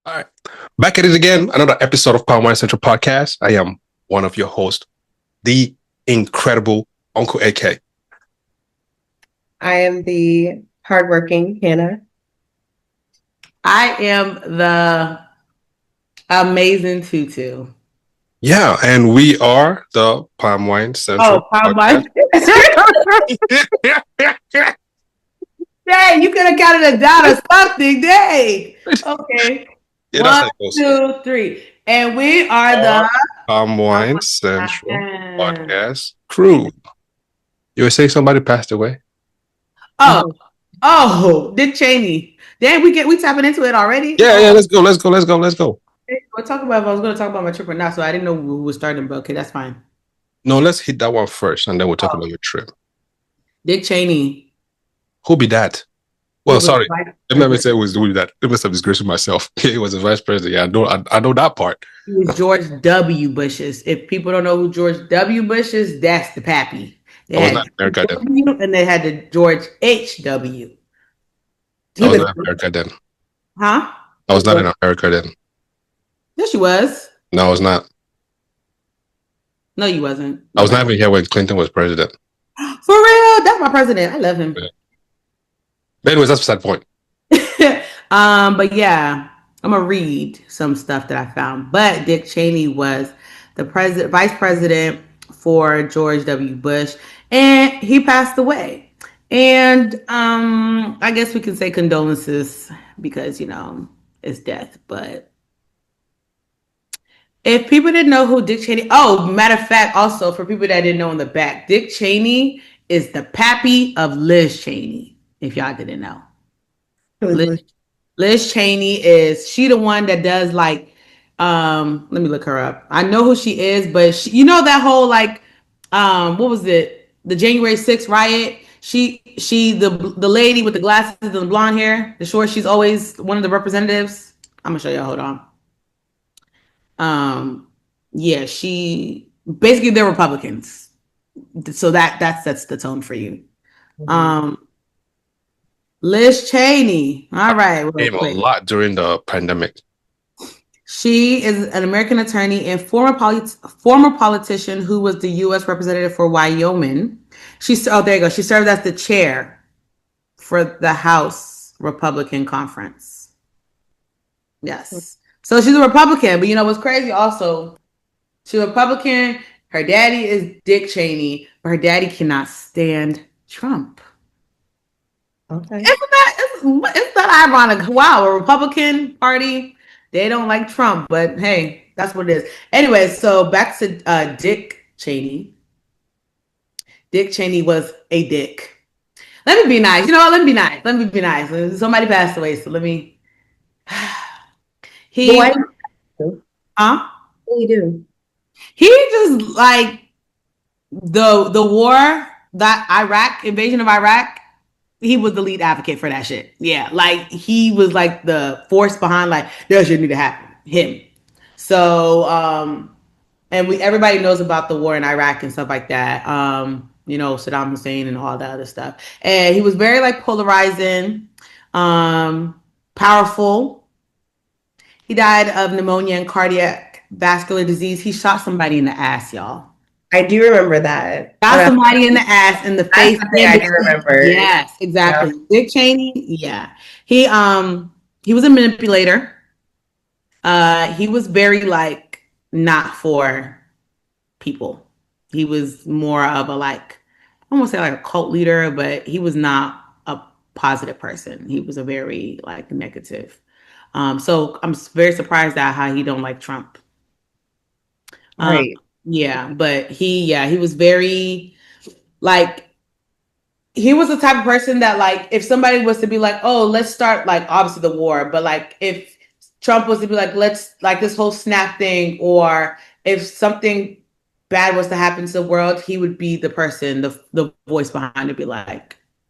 All right. Back at it again. Another episode of Palm Wine Central Podcast. I am one of your hosts, the incredible Uncle AK. I am the hardworking Hannah. I am the amazing Tutu. Yeah, and we are the Palm Wine Central Palm Podcast. Wine. Dang, you could have counted it down or something. Dang. Okay. Yeah, 1, 2, 3. And we are the Palm Wine Central Podcast crew. You were saying somebody passed away? Dick Cheney. Damn, we tapping into it already. Yeah. Let's go. We'll talk about. I was going to talk about my trip or not, so I didn't know who was starting, but okay, that's fine. No, let's hit that one first, and then we'll talk about your trip. Dick Cheney. Who be that? Well, sorry. Let me say it was doing that. It must have disgraced myself. He was the vice president. Yeah, I know that part. He was George W. Bush's. If people don't know who George W. Bush is, that's the pappy. They was not America then. And they had the George H.W. I was not in America then. Huh? I was not in America then. Yes, you was. No, I was not. No, you wasn't. I was not even here when Clinton was president. For real? That's my president. I love him. Yeah. But anyways, that's beside the point. But yeah, I'm gonna read some stuff that I found. But Dick Cheney was the vice president for George W. Bush, and he passed away. And I guess we can say condolences because it's death. But if people didn't know who Dick Cheney, matter of fact, also for people that didn't know in the back, Dick Cheney is the pappy of Liz Cheney. If y'all didn't know, Liz Cheney she the one that does let me look her up. I know who she is, but that whole what was it? The January 6th riot. She the lady with the glasses and the blonde hair, the short. She's always one of the representatives. I'm gonna show y'all. Hold on. Yeah, she basically they're Republicans, so that sets the tone for you. Liz Cheney. All right. Came a lot during the pandemic. She is an American attorney and former politician who was the U.S. representative for Wyoming. There you go. She served as the chair for the House Republican Conference. Yes. So she's a Republican, but what's crazy also, she's a Republican. Her daddy is Dick Cheney, but her daddy cannot stand Trump. Okay. Isn't that ironic? Wow, a Republican Party, they don't like Trump, but hey, that's what it is. Anyway, so back to Dick Cheney. Dick Cheney was a dick. Let me be nice. Let me be nice. Somebody passed away, so let me. What do you do? He just the war, that invasion of Iraq. He was the lead advocate for that shit. Yeah, he was the force behind that shit need to happen. Him. So and everybody knows about the war in Iraq and stuff like that. Saddam Hussein and all that other stuff. And he was very polarizing, powerful. He died of pneumonia and cardiac vascular disease. He shot somebody in the ass, y'all. I do remember that. Shot somebody in the ass, in the face. I do remember. Yes, exactly. Yeah. Dick Cheney, yeah. He was a manipulator. He was very not for people. He was more of a I won't say a cult leader, but he was not a positive person. He was a very negative. So I'm very surprised at how he don't like Trump. Right. Yeah, but he was very he was the type of person that if somebody was to be oh, let's start obviously the war, but if Trump was to be let's this whole snap thing, or if something bad was to happen to the world, he would be the person, the voice behind it, be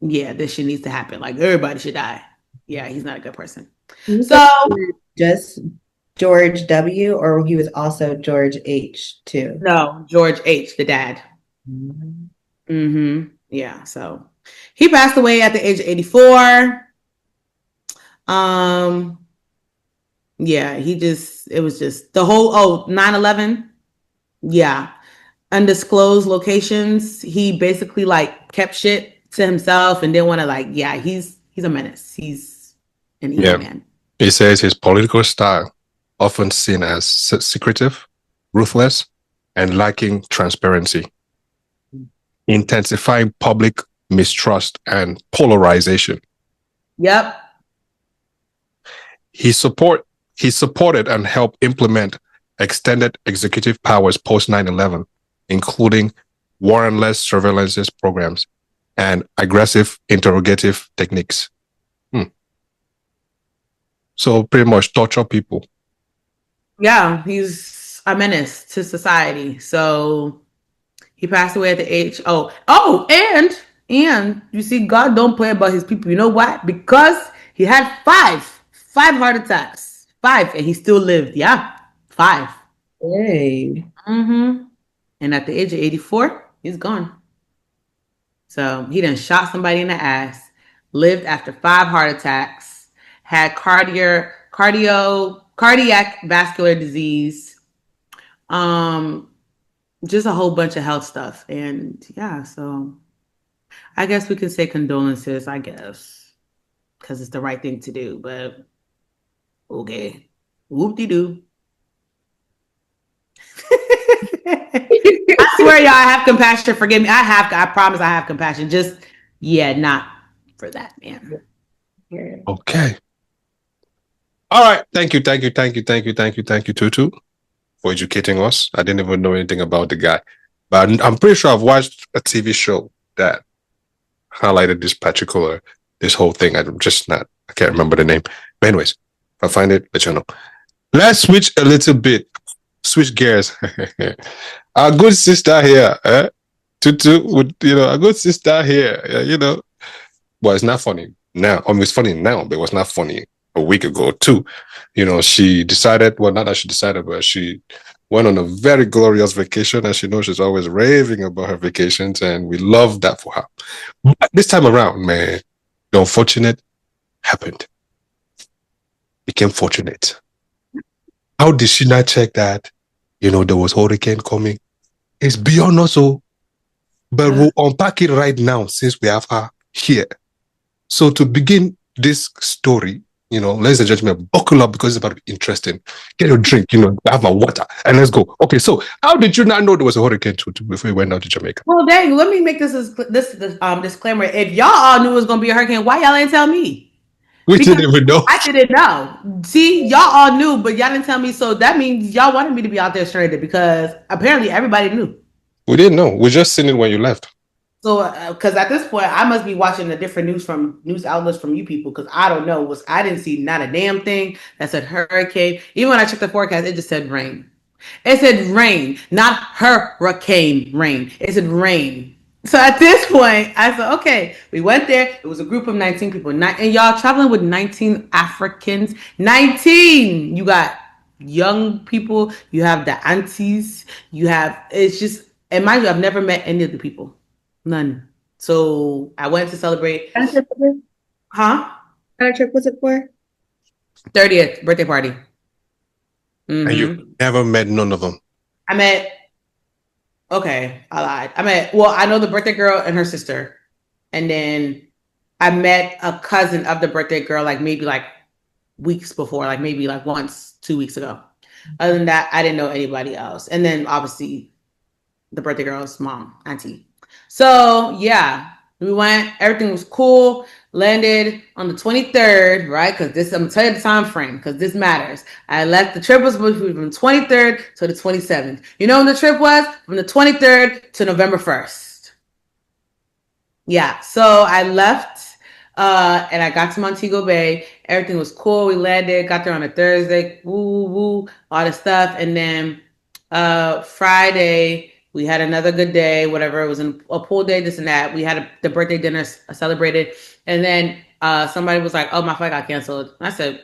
yeah, this shit needs to happen. Everybody should die. Yeah, he's not a good person. So just George W, or he was also George H too? No, George H, the dad. Yeah, so he passed away at the age of 84. Yeah, it was just the whole 9/11. Yeah. Undisclosed locations. He basically like kept shit to himself and didn't want to like, yeah, he's a menace. He's an evil Yeah. man. He says his political style, often seen as secretive, ruthless, and lacking transparency, intensifying public mistrust and polarization. Yep. He supported and helped implement extended executive powers post 9/11, including warrantless surveillance programs and aggressive interrogative techniques. So pretty much torture people. Yeah, he's a menace to society. So he passed away at the age. And you see, God don't play about his people. You know what? Because he had five heart attacks, 5, and he still lived. Yeah, 5. Hey. Mm-hmm. And at the age of 84, he's gone. So he done shot somebody in the ass, lived after 5 heart attacks, had cardiac vascular disease, just a whole bunch of health stuff. And yeah, so I guess we can say condolences, I guess, because it's the right thing to do. But okay, whoop-de-doo. I swear, y'all, I have compassion. Forgive me. I promise I have compassion. Just, yeah, not for that, man. Okay. All right. Thank you, Tutu, for educating us. I didn't even know anything about the guy. But I'm pretty sure I've watched a TV show that highlighted this whole thing. I can't remember the name. But anyways, if I find it, let you know. Let's switch a little bit. Switch gears. Our good sister here, Tutu, our good sister here, well, it's not funny now. I mean, it's funny now, but it was not funny a week ago too. She decided, well, not that she decided, but she went on a very glorious vacation, and she knows she's always raving about her vacations, and we love that for her. But this time around, man, the unfortunate happened. Became fortunate. How did she not check that, there was hurricane coming? It's beyond us all. But we'll unpack it right now since we have her here. So to begin this story, ladies and gentlemen, buckle up because it's about to be interesting. Get your drink, have my water, and let's go. Okay, so how did you not know there was a hurricane before you went down to Jamaica? Well, dang, let me make this disclaimer. If y'all all knew it was going to be a hurricane, why y'all ain't tell me? We didn't even know. I didn't know. See, y'all all knew, but y'all didn't tell me. So that means y'all wanted me to be out there stranded because apparently everybody knew. We didn't know. We just seen it when you left. So, because at this point, I must be watching the different news outlets from you people because I don't know. I didn't see not a damn thing that said hurricane. Even when I checked the forecast, it just said rain. It said rain, not hurricane rain. It said rain. So at this point, I said, okay, we went there. It was a group of 19 people. And y'all traveling with 19 Africans. 19! You got young people. You have the aunties. It's just, and mind you, I've never met any of the people. None. So I went to celebrate. What Huh? kind of trip was it for? 30th birthday party. Mm-hmm. And you never met none of them? Okay, I lied. I know the birthday girl and her sister. And then I met a cousin of the birthday girl, maybe weeks before, maybe once, 2 weeks ago. Other than that, I didn't know anybody else. And then obviously the birthday girl's mom, auntie. So yeah, we went, everything was cool, landed on the 23rd, right? Because I'm gonna tell you the time frame, because this matters. The trip was from the 23rd to the 27th. You know when the trip was? From the 23rd to November 1st. Yeah, so I left and I got to Montego Bay. Everything was cool. We landed, got there on a Thursday, all the stuff. And then Friday, we had another good day, whatever. It was a pool day, this and that. We had the birthday dinner celebrated. And then somebody was like, oh, my flight got canceled. And I said,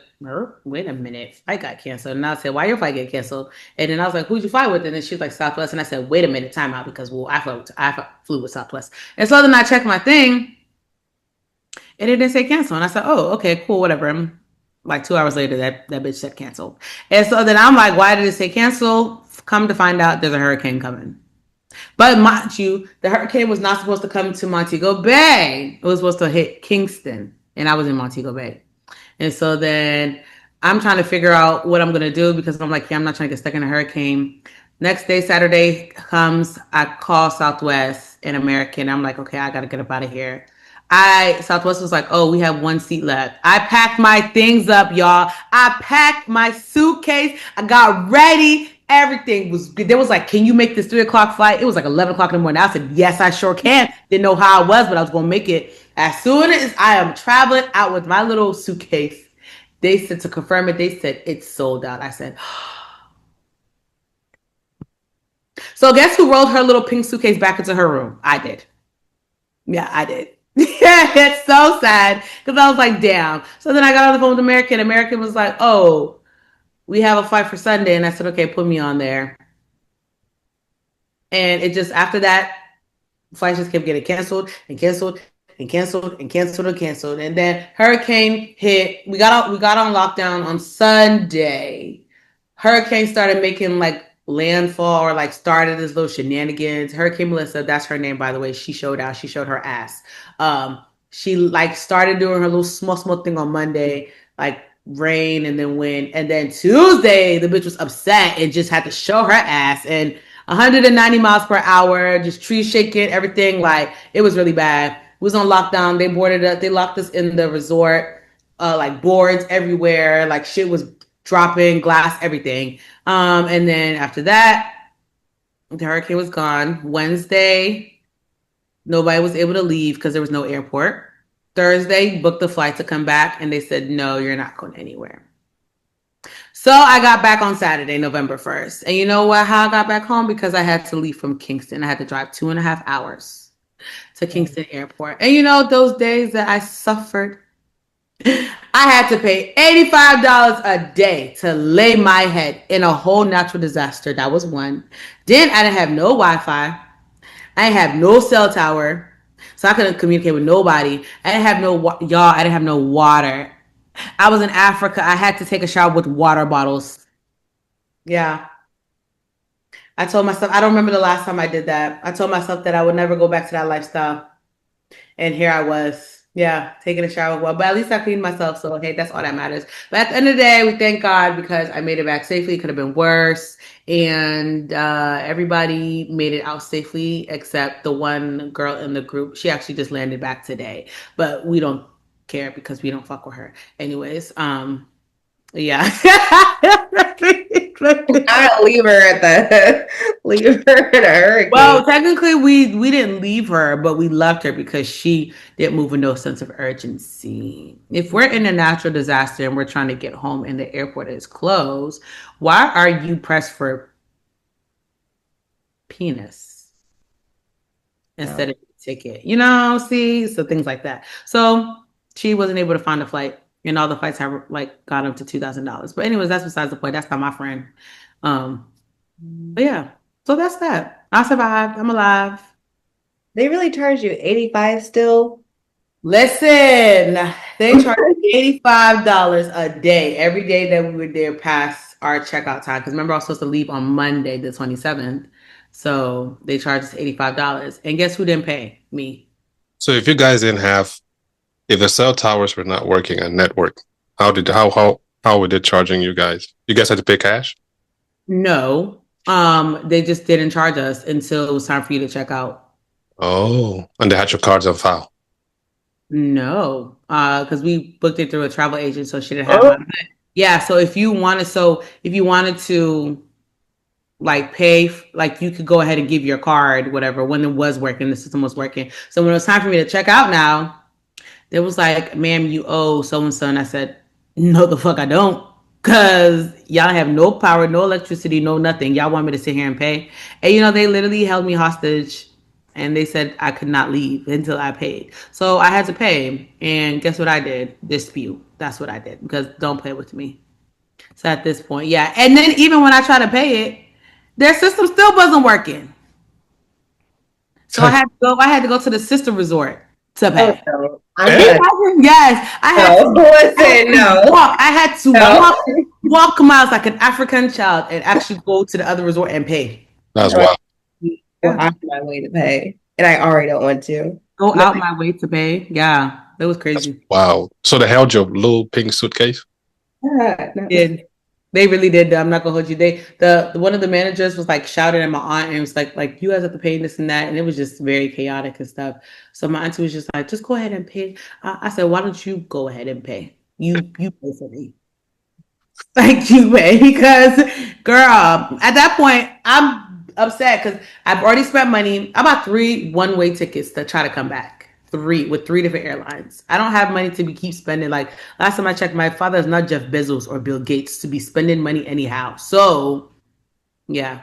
wait a minute, flight got canceled. And I said, why your flight get canceled? And then I was like, who'd you fly with? And then she was like, Southwest. And I said, wait a minute, time out, because I flew with Southwest. And so then I checked my thing, and it didn't say cancel. And I said, oh, okay, cool, whatever. Like 2 hours later, that bitch said cancel. And so then I'm like, why did it say cancel? Come to find out, there's a hurricane coming. But mind you, the hurricane was not supposed to come to Montego Bay. It was supposed to hit Kingston, and I was in Montego Bay. And so then I'm trying to figure out what I'm gonna do because I'm like, yeah, I'm not trying to get stuck in a hurricane. Next day, Saturday comes, I call Southwest and American. I'm like, okay, I gotta get up out of here. Southwest was like, oh, we have one seat left. I packed my things up, y'all. I packed my suitcase. I got ready. Everything was good. There was like, can you make this 3 o'clock flight? It was like 11 o'clock in the morning. I said, yes, I sure can. Didn't know how I was, but I was gonna make it. As soon as I am traveling out with my little suitcase, they said to confirm it, they said it's sold out. I said, so guess who rolled her little pink suitcase back into her room? I did. Yeah, I did. Yeah, it's so sad because I was like, damn. So then I got on the phone with American. American was like, oh, we have a flight for Sunday. And I said, okay, put me on there. And it just, after that, flights just kept getting canceled and canceled and canceled and canceled and canceled. And then hurricane hit. We got on lockdown on Sunday. Hurricane started making like landfall or like started this little shenanigans. Hurricane Melissa, that's her name, by the way. She showed out. She showed her ass. She like started doing her little small thing on Monday, like rain and then wind. And then Tuesday, the bitch was upset and just had to show her ass and 190 miles per hour, just tree shaking, everything. Like it was really bad. We was on lockdown. They boarded us. They locked us in the resort. Like boards everywhere. Like shit was dropping, glass, everything. And then after that, the hurricane was gone. Wednesday, nobody was able to leave because there was no airport. Thursday, booked the flight to come back, and they said, no, you're not going anywhere. So I got back on Saturday, November 1st. And you know what? How I got back home? Because I had to leave from Kingston. I had to drive 2.5 hours to Kingston Airport. And you know, those days that I suffered, I had to pay $85 a day to lay my head in a whole natural disaster. That was one. Then I didn't have no Wi-Fi. I didn't have no cell tower. So I couldn't communicate with nobody. I didn't have I didn't have no water. I was in Africa. I had to take a shower with water bottles. Yeah. I told myself, I don't remember the last time I did that. I told myself that I would never go back to that lifestyle. And here I was. Yeah, taking a shower. Well, but at least I cleaned myself. So, hey, that's all that matters. But at the end of the day, we thank God because I made it back safely. It could have been worse. And everybody made it out safely except the one girl in the group. She actually just landed back today. But we don't care because we don't fuck with her. Anyways, yeah. I leave her at the hurricane. Well, technically we didn't leave her, but we left her because she didn't move with no sense of urgency. If we're in a natural disaster and we're trying to get home and the airport is closed, why are you pressed for penis instead of a ticket? You know, see, so things like that. So she wasn't able to find a flight. And all the flights have like got up to $2,000. But anyways, that's besides the point. That's not my friend. But yeah, so that's that. I survived. I'm alive. They really charge you $85 still? Listen, they charge $85 a day every day that we were there past our checkout time. Because remember, I was supposed to leave on Monday, the 27th. So they charged us $85. And guess who didn't pay? Me. So if you guys didn't have, if the cell towers were not working on network, how were they charging you guys? You guys had to pay cash? No. They just didn't charge us until it was time for you to check out. Oh, and they had your cards on file. No, because we booked it through a travel agent, so she didn't have my yeah. So if you wanted to like pay, like you could go ahead and give your card, whatever, when it was working, the system was working. So when it was time for me to check out now, it was like, ma'am, you owe so-and-so. And I said, no, the fuck I don't. Because y'all have no power, no electricity, no nothing. Y'all want me to sit here and pay? And, you know, they literally held me hostage. And they said I could not leave until I paid. So I had to pay. And guess what I did? Dispute. That's what I did. Because don't play with me. So at this point, yeah. And then even when I tried to pay it, their system still wasn't working. So I had to go to the sister resort. to pay. no. I'm Eh? not. Yes, I had No, to listen, no. walk. I had to No. walk miles like an African child and actually go to the other resort and pay. That's No, wild. go out of my way to pay, and I already don't want to. Go No, out my way to pay. Yeah, that was crazy. Wow. So they held your little pink suitcase? no. Did they really did? I'm not gonna hold you. The one of the managers was like shouting at my aunt and was like you guys have to pay this and that, and it was just very chaotic and stuff. So my auntie was just like, just go ahead and pay. I said, why don't you go ahead and pay? You pay for me. Like you pay because girl, at that point I'm upset because I've already spent money. I bought 3 one-way tickets to try to come back. 3 with 3 different airlines. I don't have money to keep spending. Like last time I checked, my father is not Jeff Bezos or Bill Gates to be spending money anyhow. So yeah.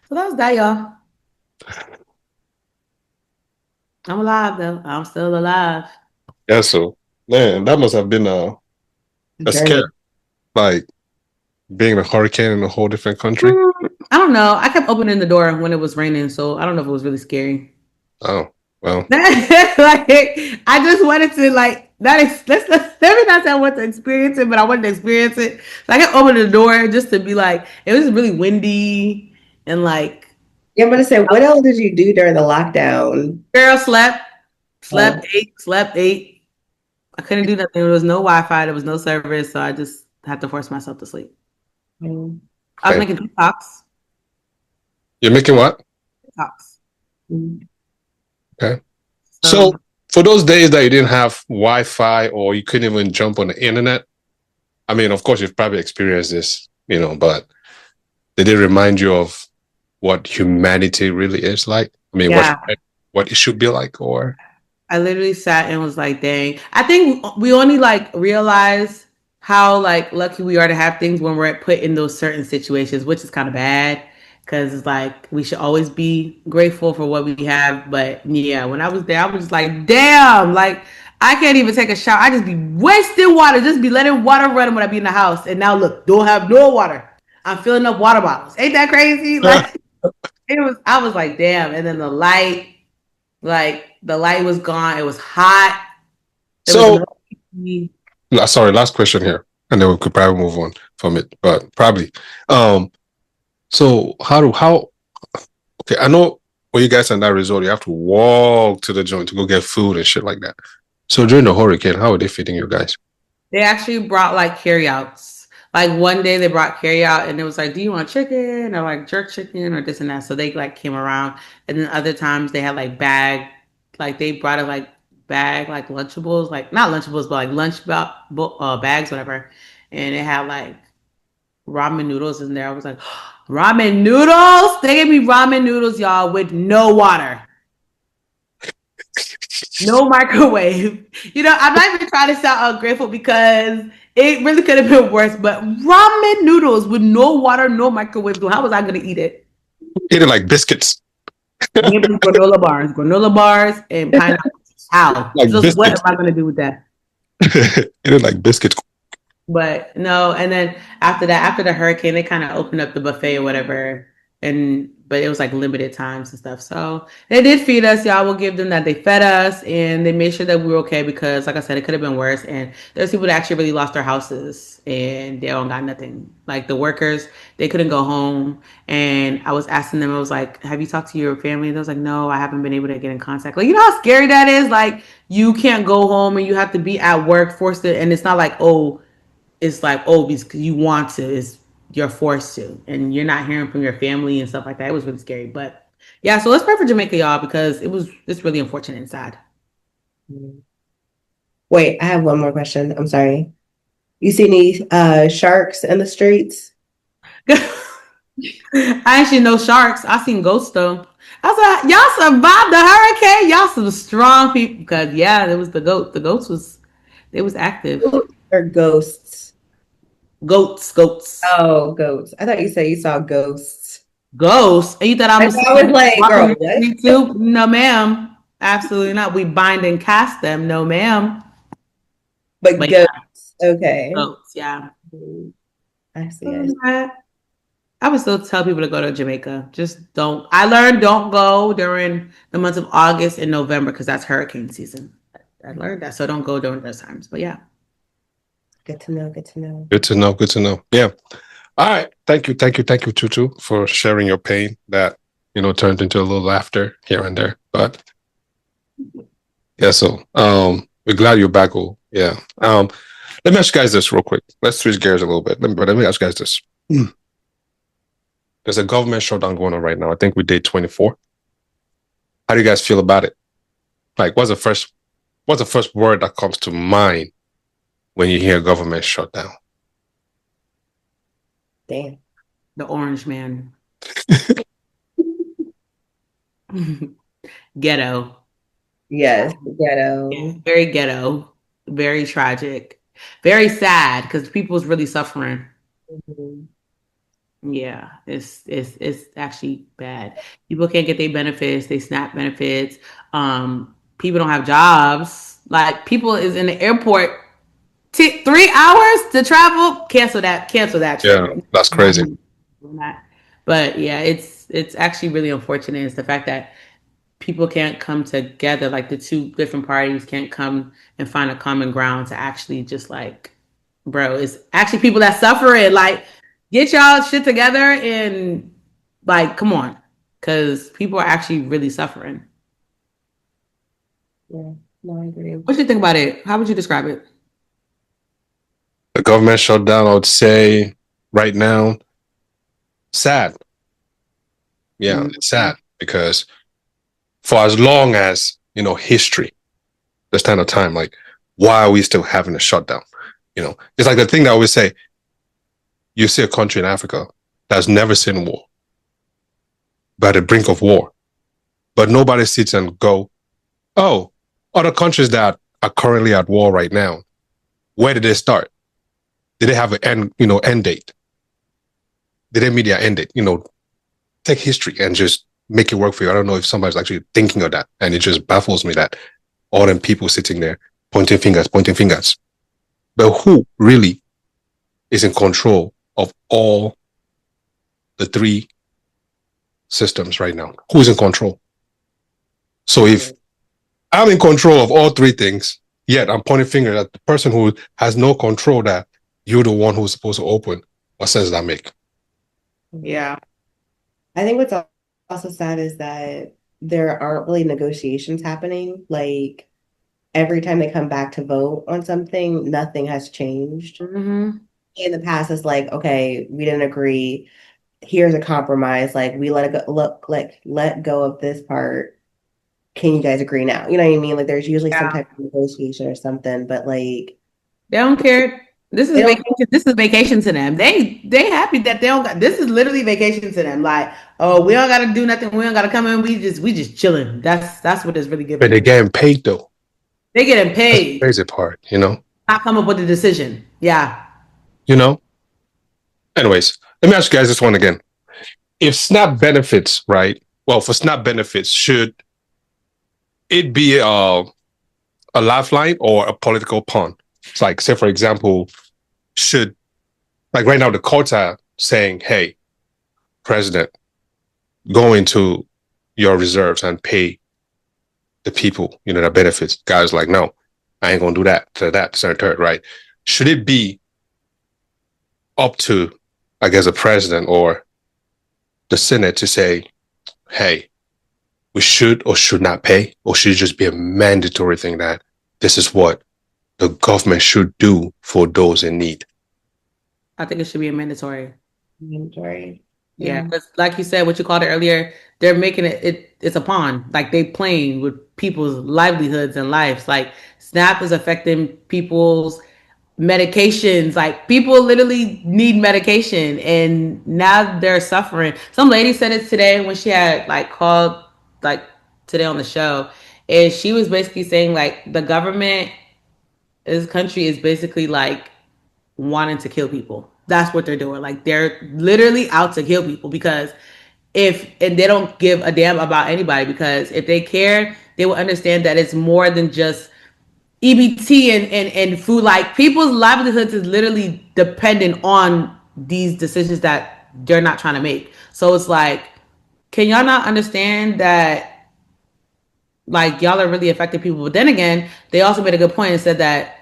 So that was that, y'all. I'm alive though. I'm still alive. Yeah, so man, that must have been a Journey. scare. Like being a hurricane in a whole different country. I don't know. I kept opening the door when it was raining, so I don't know if it was really scary. Oh, well. Like I just wanted to like let me not say I want to experience it, but I wanted to experience it. So I kept opening the door just to be like, it was really windy and like Yeah, I'm gonna say, what else did you do during the lockdown? girl slept, ate. I couldn't do nothing. There was no Wi-Fi, there was no service, so I just had to force myself to sleep. Mm. I was Okay. making TikToks. You're making what? Mm. Okay. So for those days that you didn't have Wi-Fi or you couldn't even jump on the internet, I mean, of course, you've probably experienced this, but did it remind you of what humanity really is like? I mean, Yeah. what it should be like, or I literally sat and was like, dang. I think we only like realize how like lucky we are to have things when we're put in those certain situations, which is kind of bad because it's like we should always be grateful for what we have. But yeah, when I was there, I was just like, damn, like I can't even take a shower. I just be wasting water, just be letting water run when I be in the house. And now look, don't have no water. I'm filling up water bottles. Ain't that crazy? Like I was like, damn. And then the light. Like the light was gone. It was hot. so. Sorry, last question here, and then we could probably move on from it. But probably, so how? Okay, I know when you guys are in that resort, you have to walk to the joint to go get food and shit like that. So during the hurricane, how are they feeding you guys? They actually brought like carryouts. Like one day they brought carryout and it was like, do you want chicken or like jerk chicken or this and that? So they like came around. And then other times they had like they brought it like bag, like Lunchables, like not Lunchables, but like bags, whatever. And it had like ramen noodles in there. I was like, ramen noodles? They gave me ramen noodles, y'all, with no water. No microwave. I'm not even trying to sound ungrateful because it really could have been worse. But ramen noodles with no water, no microwave. How was I going to eat it? Eat it like biscuits. Granola bars, and pineapple. How? Like Just what am biscuits. I going to do with that? Eat it like biscuits. But no, and then after the hurricane, they kind of opened up the buffet or whatever. But it was like limited times and stuff. So they did feed us, y'all. Will give them that. They fed us and they made sure that we were okay because, like I said, it could have been worse. And there's people that actually really lost their houses and they don't got nothing. Like the workers, they couldn't go home. And I was asking them, I was like, have you talked to your family? And they was like, no, I haven't been able to get in contact. Like, you know how scary that is? Like, you can't go home and you have to be at work, forced to, and it's not like, it's like, because you want to, you're forced to, and you're not hearing from your family and stuff like that. It was really scary. But yeah, so let's pray for Jamaica, y'all, because it's really unfortunate and sad. Wait, I have one more question. I'm sorry. You see any sharks in the streets? I actually know sharks. I seen ghosts though. I said, y'all survived the hurricane. Y'all some strong people. Because yeah, there was the goat. The ghosts was active. Or ghosts? Goats. Oh, ghosts. I thought you said you saw ghosts. Ghosts? And you thought I was like, girl, what? Too? No, ma'am. Absolutely not. We bind and cast them. No, ma'am. But ghosts. Yeah. Okay. Ghosts, yeah. I see. I would still tell people to go to Jamaica. Just don't. I learned don't go during the months of August and November because that's hurricane season. I learned that, so don't go during those times. But yeah, Good to know. Good to know. Good to know. Good to know. Yeah. All right. Thank you, Tutu, for sharing your pain that, turned into a little laughter here and there. But yeah, so we're glad you're back. Yeah. Let me ask you guys this real quick. Let's switch gears a little bit. Let me ask you guys this. There's a government shutdown going on right now. I think we did 24. How do you guys feel about it? Like, what's the first word that comes to mind when you hear government shutdown? Damn. the orange man. Ghetto. Yes, ghetto. Yeah, very ghetto. Very tragic. Very sad because people's really suffering. Mhm. Yeah, it's actually bad. People can't get their benefits, they SNAP benefits. People don't have jobs. Like people is in the airport 3 hours to travel. Cancel that trip. Yeah, that's crazy. But yeah, it's actually really unfortunate. It's the fact that people can't come together, like the two different parties can't come and find a common ground to actually just like, bro, it's actually people that suffer it. Like, get y'all shit together and like, come on, because people are actually really suffering. Yeah, no, I agree. What do you think about it? How would you describe it? The government shutdown, I would say right now, sad. Yeah, it's sad because for as long as, history, this kind of time, like, why are we still having a shutdown? It's like the thing that I always say, you see a country in Africa that's never seen war, but at the brink of war, but nobody sits and go, oh, other countries that are currently at war right now, where did they start? Did they have an end date? Did they meet their end date? Take history and just make it work for you. I don't know if somebody's actually thinking of that. And it just baffles me that all them people sitting there pointing fingers. But who really is in control of all the three systems right now? Who's in control? So if I'm in control of all three things, yet I'm pointing fingers at the person who has no control, that you're the one who's supposed to open, what sense does that make? Yeah. I think what's also sad is that there aren't really negotiations happening. Like every time they come back to vote on something, nothing has changed. Mm-hmm. In the past, it's like, okay, we didn't agree. Here's a compromise. Like we let it go. Let go of this part. Can you guys agree now? You know what I mean? Like there's usually some type of negotiation or something, but like they don't care. This is vacation. This is vacation to them. They happy that they don't got. This is literally vacation to them. Like, oh, we don't got to do nothing. We don't got to come in. We just chilling. That's what it's really giving. But they're getting paid though. They getting paid. That's the crazy part, Not come up with a decision. Yeah. Anyways, let me ask you guys this one again. If SNAP benefits, right? Well, for SNAP benefits, should it be a lifeline or a political pawn? It's like, say, for example, like right now, the courts are saying, hey, president, go into your reserves and pay the people, that benefits. Guys like, no, I ain't going to do that, to that, to third, right? Should it be up to, I guess, the president or the Senate to say, hey, we should or should not pay, or should it just be a mandatory thing that this is what the government should do for those in need? I think it should be a mandatory. Mandatory. Yeah, because like you said, what you called it earlier, they're making it's a pawn. Like they playing with people's livelihoods and lives. Like SNAP is affecting people's medications. Like people literally need medication and now they're suffering. Some lady said it today when she had like called like today on the show, and she was basically saying like the government, this country is basically like wanting to kill people. That's what they're doing. Like they're literally out to kill people because and they don't give a damn about anybody, because if they cared, they would understand that it's more than just EBT and food. Like people's livelihoods is literally dependent on these decisions that they're not trying to make. So it's like, can y'all not understand that, like, y'all are really affecting people? But then again, they also made a good point and said that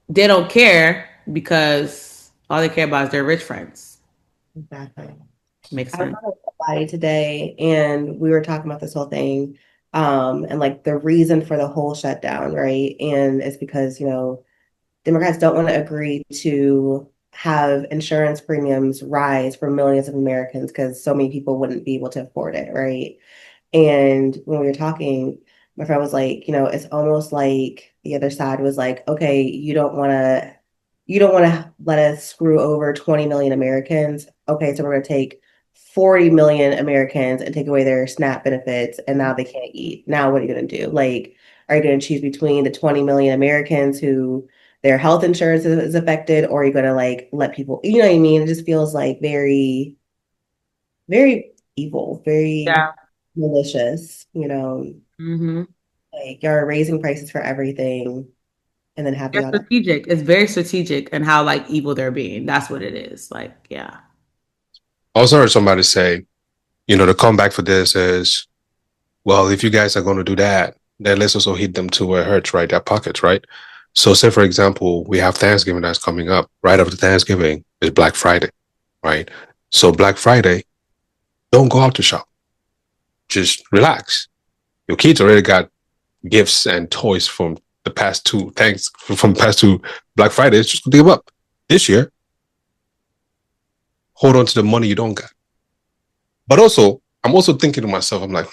they don't care because all they care about is their rich friends. Exactly. Makes I sense. was with somebody today and we were talking about this whole thing, and like the reason for the whole shutdown, right? And it's because, Democrats don't want to agree to have insurance premiums rise for millions of Americans because so many people wouldn't be able to afford it, right? And when we were talking, my friend was like, it's almost like the other side was like, okay, you don't want to let us screw over 20 million Americans. Okay, so we're going to take 40 million Americans and take away their SNAP benefits, and now they can't eat. Now what are you going to do? Like, are you going to choose between the 20 million Americans who their health insurance is affected, or are you going to like let people, you know what I mean? It just feels like very, very evil, very Yeah. malicious, Mm-hmm. like you're raising prices for everything and then have the It's other. strategic. It's very strategic and how like evil they're being. That's what it is. Like, yeah. I also heard somebody say, the comeback for this is, well, if you guys are going to do that, then let's also hit them to where it hurts, right? Their pockets, right? So say, for example, we have Thanksgiving that's coming up. Right after Thanksgiving is Black Friday, right? So Black Friday, don't go out to shop. Just relax. Your kids already got gifts and toys from from past two Black Fridays. Just give up. This year, hold on to the money you don't got. But also, I'm also thinking to myself, I'm like,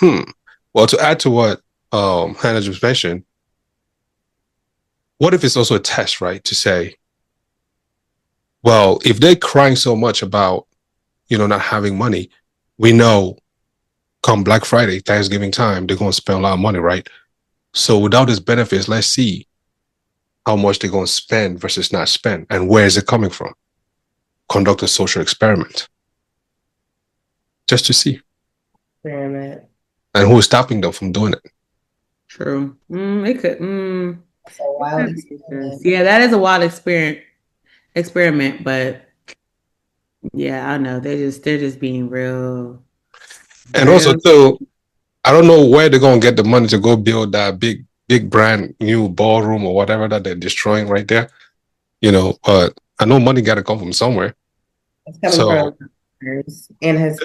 well, to add to what Hannah just mentioned, what if it's also a test, right? To say, well, if they're crying so much about, not having money, we know come Black Friday, Thanksgiving time, they're going to spend a lot of money, right? So without these benefits, let's see how much they're going to spend versus not spend, and where is it coming from? Conduct a social experiment just to see. Experiment. And who is stopping them from doing it? True. It could. It's a wild experiment. Yeah, that is a wild experiment, but yeah, I know they're just being real. And also, too, I don't know where they're going to get the money to go build that big brand new ballroom or whatever that they're destroying right there. But I know money got to come from somewhere. It's coming So, from and his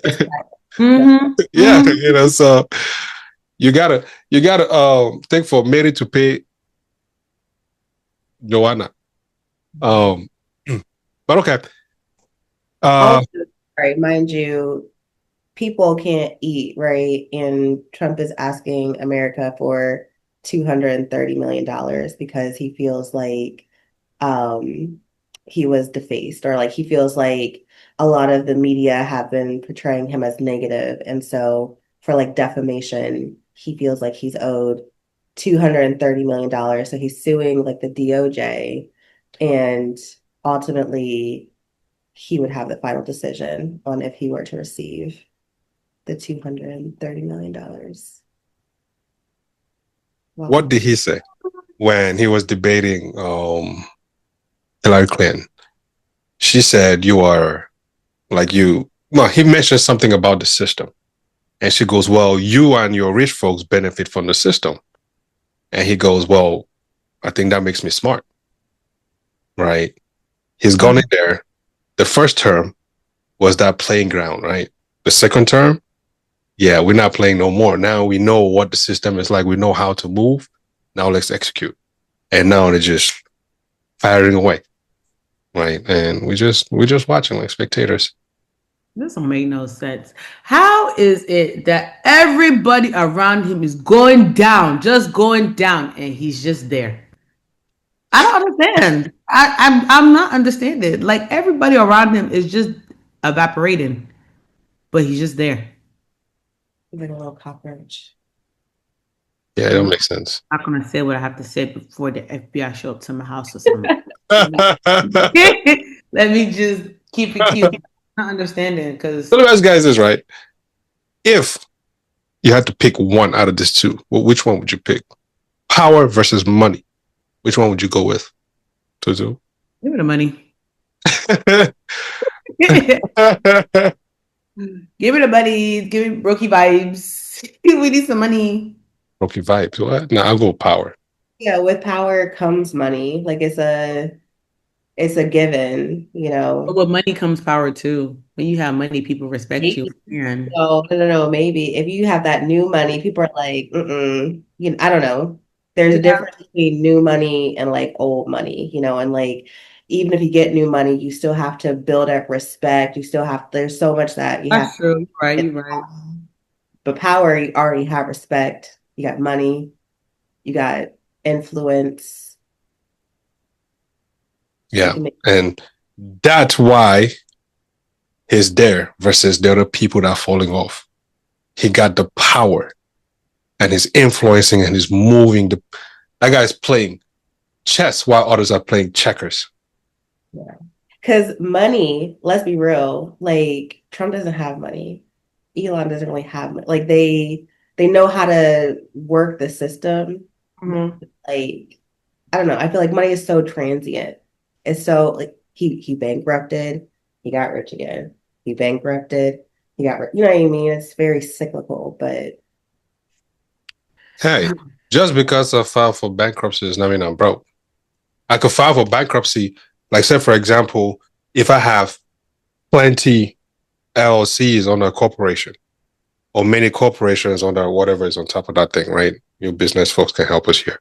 yeah, so you gotta think for Mary to pay Joanna. But okay. Also, right, mind you, people can't eat, right? And Trump is asking America for $230 million because he feels like he was defaced, or like he feels like a lot of the media have been portraying him as negative. And so for like defamation, he feels like he's owed $230 million. So he's suing like the DOJ, and ultimately he would have the final decision on if he were to receive the $230 million. Wow. What did he say when he was debating Hillary Clinton? She said, "You are like you." Well, he mentioned something about the system, and she goes, "Well, you and your rich folks benefit from the system." And he goes, "Well, I think that makes me smart." Right? He's gone in there. The first term was that playing ground, right? The second term, yeah, we're not playing no more. Now we know what the system is like. We know how to move. Now let's execute. And now they're just firing away, right? And we're just watching like spectators. This don't make no sense. How is it that everybody around him is going down, just going down, and he's just there? I don't understand. I'm not understanding. Like everybody around him is just evaporating, but he's just there. Like a little cockroach. Yeah, it don't make sense. I'm not gonna say what I have to say before the FBI show up to my house or something. Let me just keep it cute. I'm not understanding because So the best guys is right. If you had to pick one out of these two, well, which one would you pick? Power versus money. Which one would you go with? Tutu? give me the money. Give me the money. Give me brokey vibes. We need some money. Okay, vibes. What? Nah, I'll go power. Yeah, with power comes money. Like it's a given, you But know. with money comes power too. When you have money, people respect you. And No. Maybe if you have that new money, people are like, you know, I don't know. There's a yeah, difference between new money and like old money, you know, and like even if you get new money, you still have to build up respect. You still have there's so much that you have that's true. You're right. to You're right. but power, you already have respect. You got money, you got influence. You Yeah. can make And that's why he's there versus the other people that are falling off. He got the power and he's influencing and he's moving. That guy's playing chess while others are playing checkers. yeah. Because money, let's be real, like Trump doesn't have money. Elon doesn't really have money. Like they know how to work the system. Mhm. Like, I don't know. I feel like money is so transient. It's so like he bankrupted, he got rich again. He bankrupted, he got rich. You know what I mean? It's very cyclical, but Hey, just because I filed for bankruptcy does not mean I'm broke. I could file for bankruptcy, like say for example, if I have plenty LLCs on a corporation or many corporations under whatever is on top of that thing, right? Your business folks can help us here.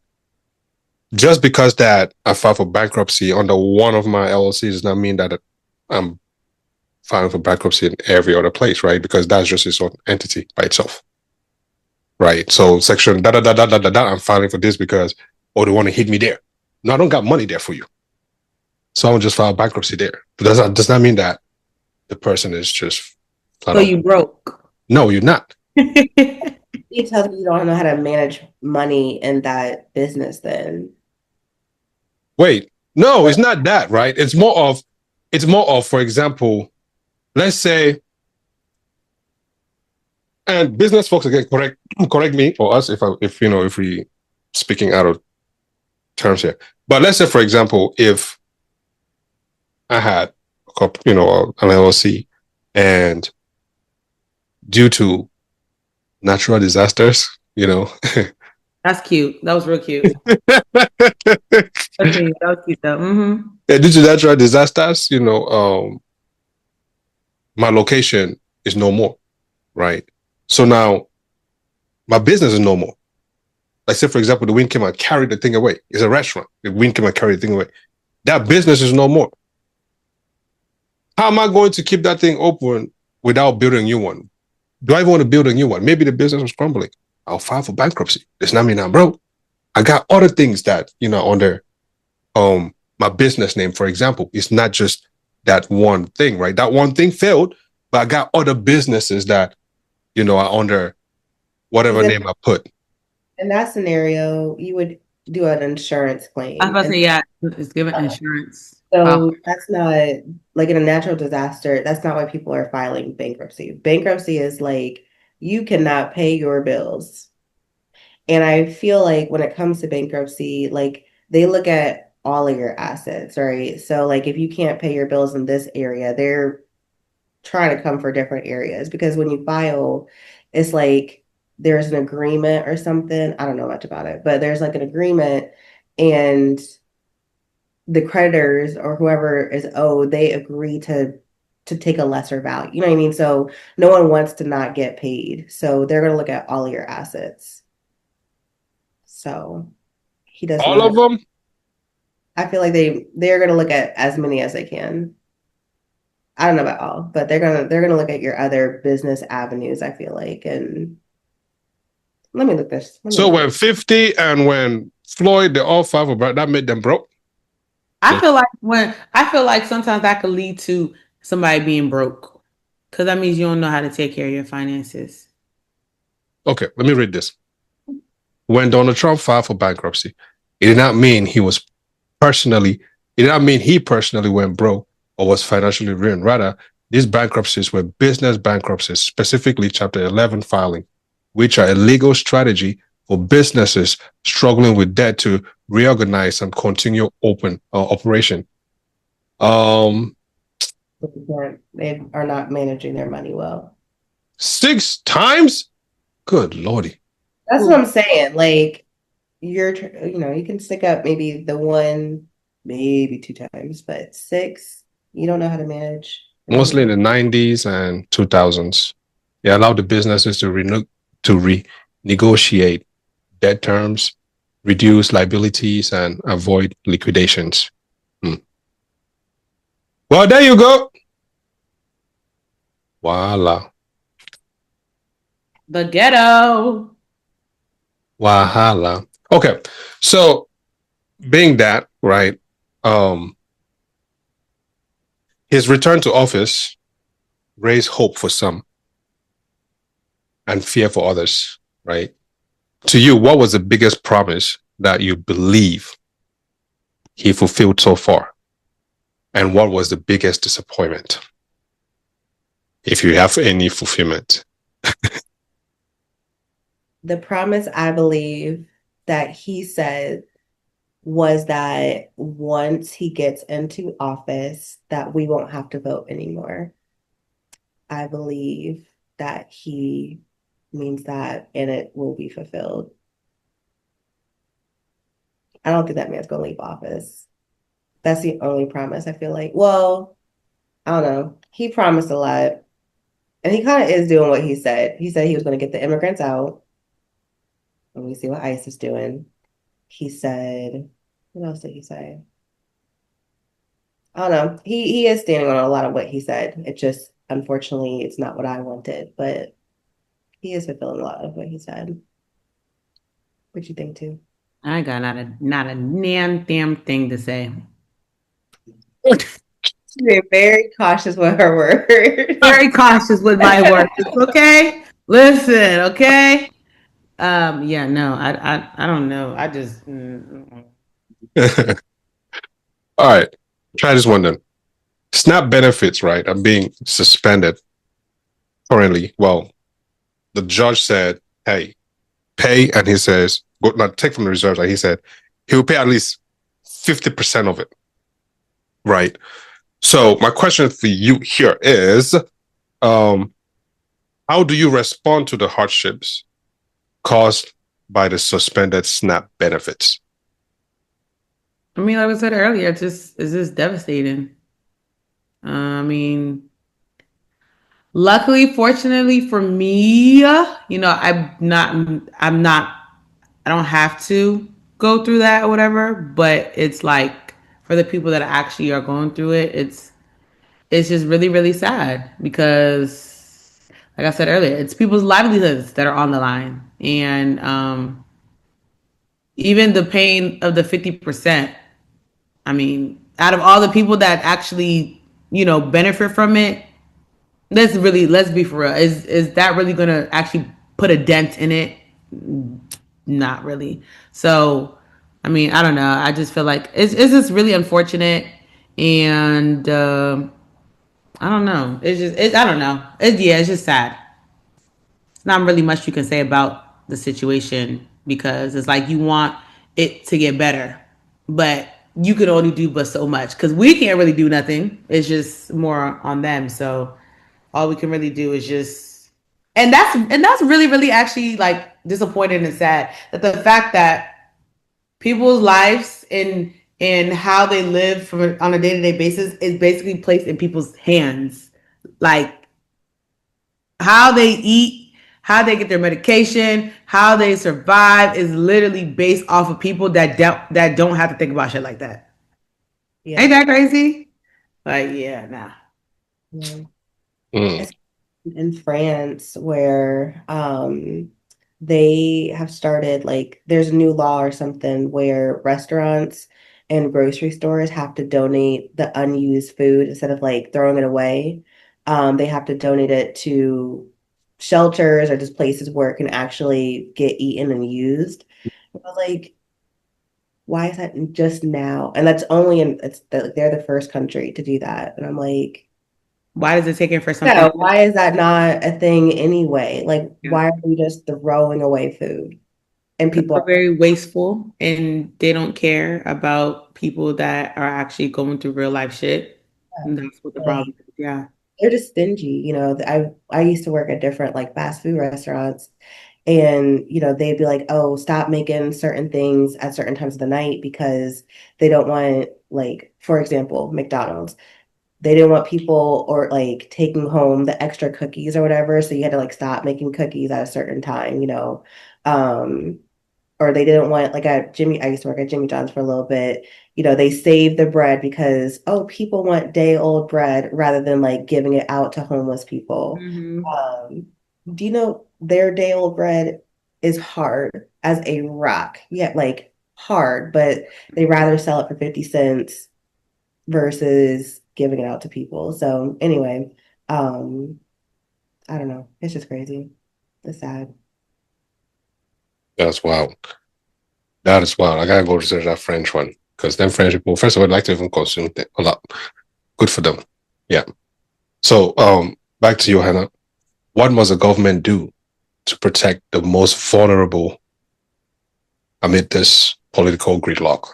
Just because that I filed for bankruptcy under one of my LLCs does not mean that I'm filing for bankruptcy in every other place, right? Because that's just its own entity by itself, right? So section I'm filing for this because they want to hit me there. No, I don't got money there for you, so I will just file bankruptcy there. But does not mean that the person is just. So you broke. No, you're not. he tells me you don't know how to manage money in that business then. Wait, no, it's not that, right? It's more of, for example, let's say, and business folks again, correct me or us if we speaking out of terms here. But let's say, for example, if I had an LLC, and due to natural disasters, That's cute. That was real cute. Okay, that was cute though. Mm-hmm. due to natural disasters, my location is no more, right? So now my business is no more. Like say, for example, the wind came and carried the thing away. It's a restaurant. The wind came and carried the thing away. That business is no more. How am I going to keep that thing open without building a new one? Do I even want to build a new one? Maybe the business was crumbling. I'll file for bankruptcy. Does not mean I'm broke. I got other things that, under my business name, for example. It's not just that one thing, right? That one thing failed, but I got other businesses that, are under whatever name I put. In that scenario, you would do an insurance claim. I was about to say, yeah, it's given insurance. So that's not like in a natural disaster, that's not why people are filing bankruptcy. Bankruptcy is like you cannot pay your bills. And I feel like when it comes to bankruptcy, like they look at all of your assets, right? So like if you can't pay your bills in this area, they're trying to come for different areas because when you file, it's like there's an agreement or something. I don't know much about it, but there's like an agreement and the creditors or whoever is owed, they agree to take a lesser value. You know what I mean? So no one wants to not get paid. So they're going to look at all of your assets. So he does All not. of them? I feel like they're going to look at as many as they can. I don't know about all, but they're gonna look at your other business avenues, I feel like. And let me look this. So when 50 and when Floyd, they all five were broke, that made them broke? I feel like sometimes that could lead to somebody being broke. Because that means you don't know how to take care of your finances. Okay, let me read this. When Donald Trump filed for bankruptcy, it did not mean he personally went broke or was financially ruined. Rather, these bankruptcies were business bankruptcies, specifically Chapter 11 filing, which are a legal strategy for businesses struggling with debt to reorganize and continue operation. They are not managing their money well. 6 times? Good lordy. That's what I'm saying. Like you can stick up maybe the one, maybe 2 times, but 6, you don't know how to manage. Mostly in the 90s and 2000s. They allowed the businesses to renegotiate debt terms, reduce liabilities, and avoid liquidations. Well, there you go. Voila. The ghetto. Wahala. Okay. So being that, right, his return to office raised hope for some and fear for others, right? To you, what was the biggest promise that you believe he fulfilled so far? And what was the biggest disappointment? If you have any fulfillment. The promise I believe that he said was that once he gets into office, that we won't have to vote anymore. I believe that he means that, and it will be fulfilled. I don't think that man's going to leave office. That's the only promise I feel like. Well, I don't know. He promised a lot, and he kind of is doing what he said. He said he was going to get the immigrants out. Let me see what ICE is doing. He said, what else did he say? I don't know. He is standing on a lot of what he said. It just, unfortunately, it's not what I wanted, but he is fulfilling a lot of what he said. What you think too? I got not a damn thing to say. She's being very cautious with her words. Very cautious with my words. Okay, listen. Okay. Yeah. No. I don't know. I just. All right. Try this one then. SNAP benefits, right, are being suspended currently. Well, the judge said, hey, pay, and he says, go not take from the reserves, and he said he'll pay at least 50% of it. Right. So my question for you here is, how do you respond to the hardships caused by the suspended SNAP benefits? I mean, like I said earlier, it's just devastating. I mean, luckily, fortunately for me, I don't have to go through that or whatever. But it's like for the people that actually are going through it, it's just really, really sad because, like I said earlier, it's people's livelihoods that are on the line, and even the pain of the 50%. I mean, out of all the people that actually, benefit from it, let's be for real. Is that really gonna actually put a dent in it? Not really. So, I mean, I don't know. I just feel like it's just really unfortunate, and I don't know. I don't know. It's just sad. It's not really much you can say about the situation because it's like you want it to get better, but you can only do but so much because we can't really do nothing. It's just more on them. So all we can really do is just, and that's really really actually like disappointing and sad that the fact that people's lives and how they live on a day-to-day basis is basically placed in people's hands, like how they eat, how they get their medication, how they survive is literally based off of people that don't have to think about shit like that. Yeah. Ain't that crazy? Like, yeah, nah. Yeah. Mm. In France where they have started, like there's a new law or something where restaurants and grocery stores have to donate the unused food instead of like throwing it away. They have to donate it to shelters or just places where it can actually get eaten and used. I was like, why is that just now? And that's only they're the first country to do that. And I'm like, Why does it take it for something? yeah, why is that not a thing anyway? Like, why are we just throwing away food? And people are very wasteful and they don't care about people that are actually going through real life shit. And that's what the problem is. Yeah. They're just stingy. I used to work at different like fast food restaurants, and they'd be like, oh, stop making certain things at certain times of the night because they don't want, like, for example, McDonald's. They didn't want people or like taking home the extra cookies or whatever. So you had to like stop making cookies at a certain time. Um, or they didn't want, like, I used to work at Jimmy John's for a little bit. They saved the bread because, oh, people want day old bread rather than like giving it out to homeless people. Mm-hmm. Do you know their day old bread is hard as a rock? Yeah, like hard, but they rather sell it for 50 cents versus giving it out to people. So anyway, I don't know. It's just crazy. It's sad. That's wild. That is wild. I gotta go research that French one because them French people, first of all, like to even consume a lot. Good for them. Yeah. So, back to you, Hannah. What must the government do to protect the most vulnerable amid this political gridlock,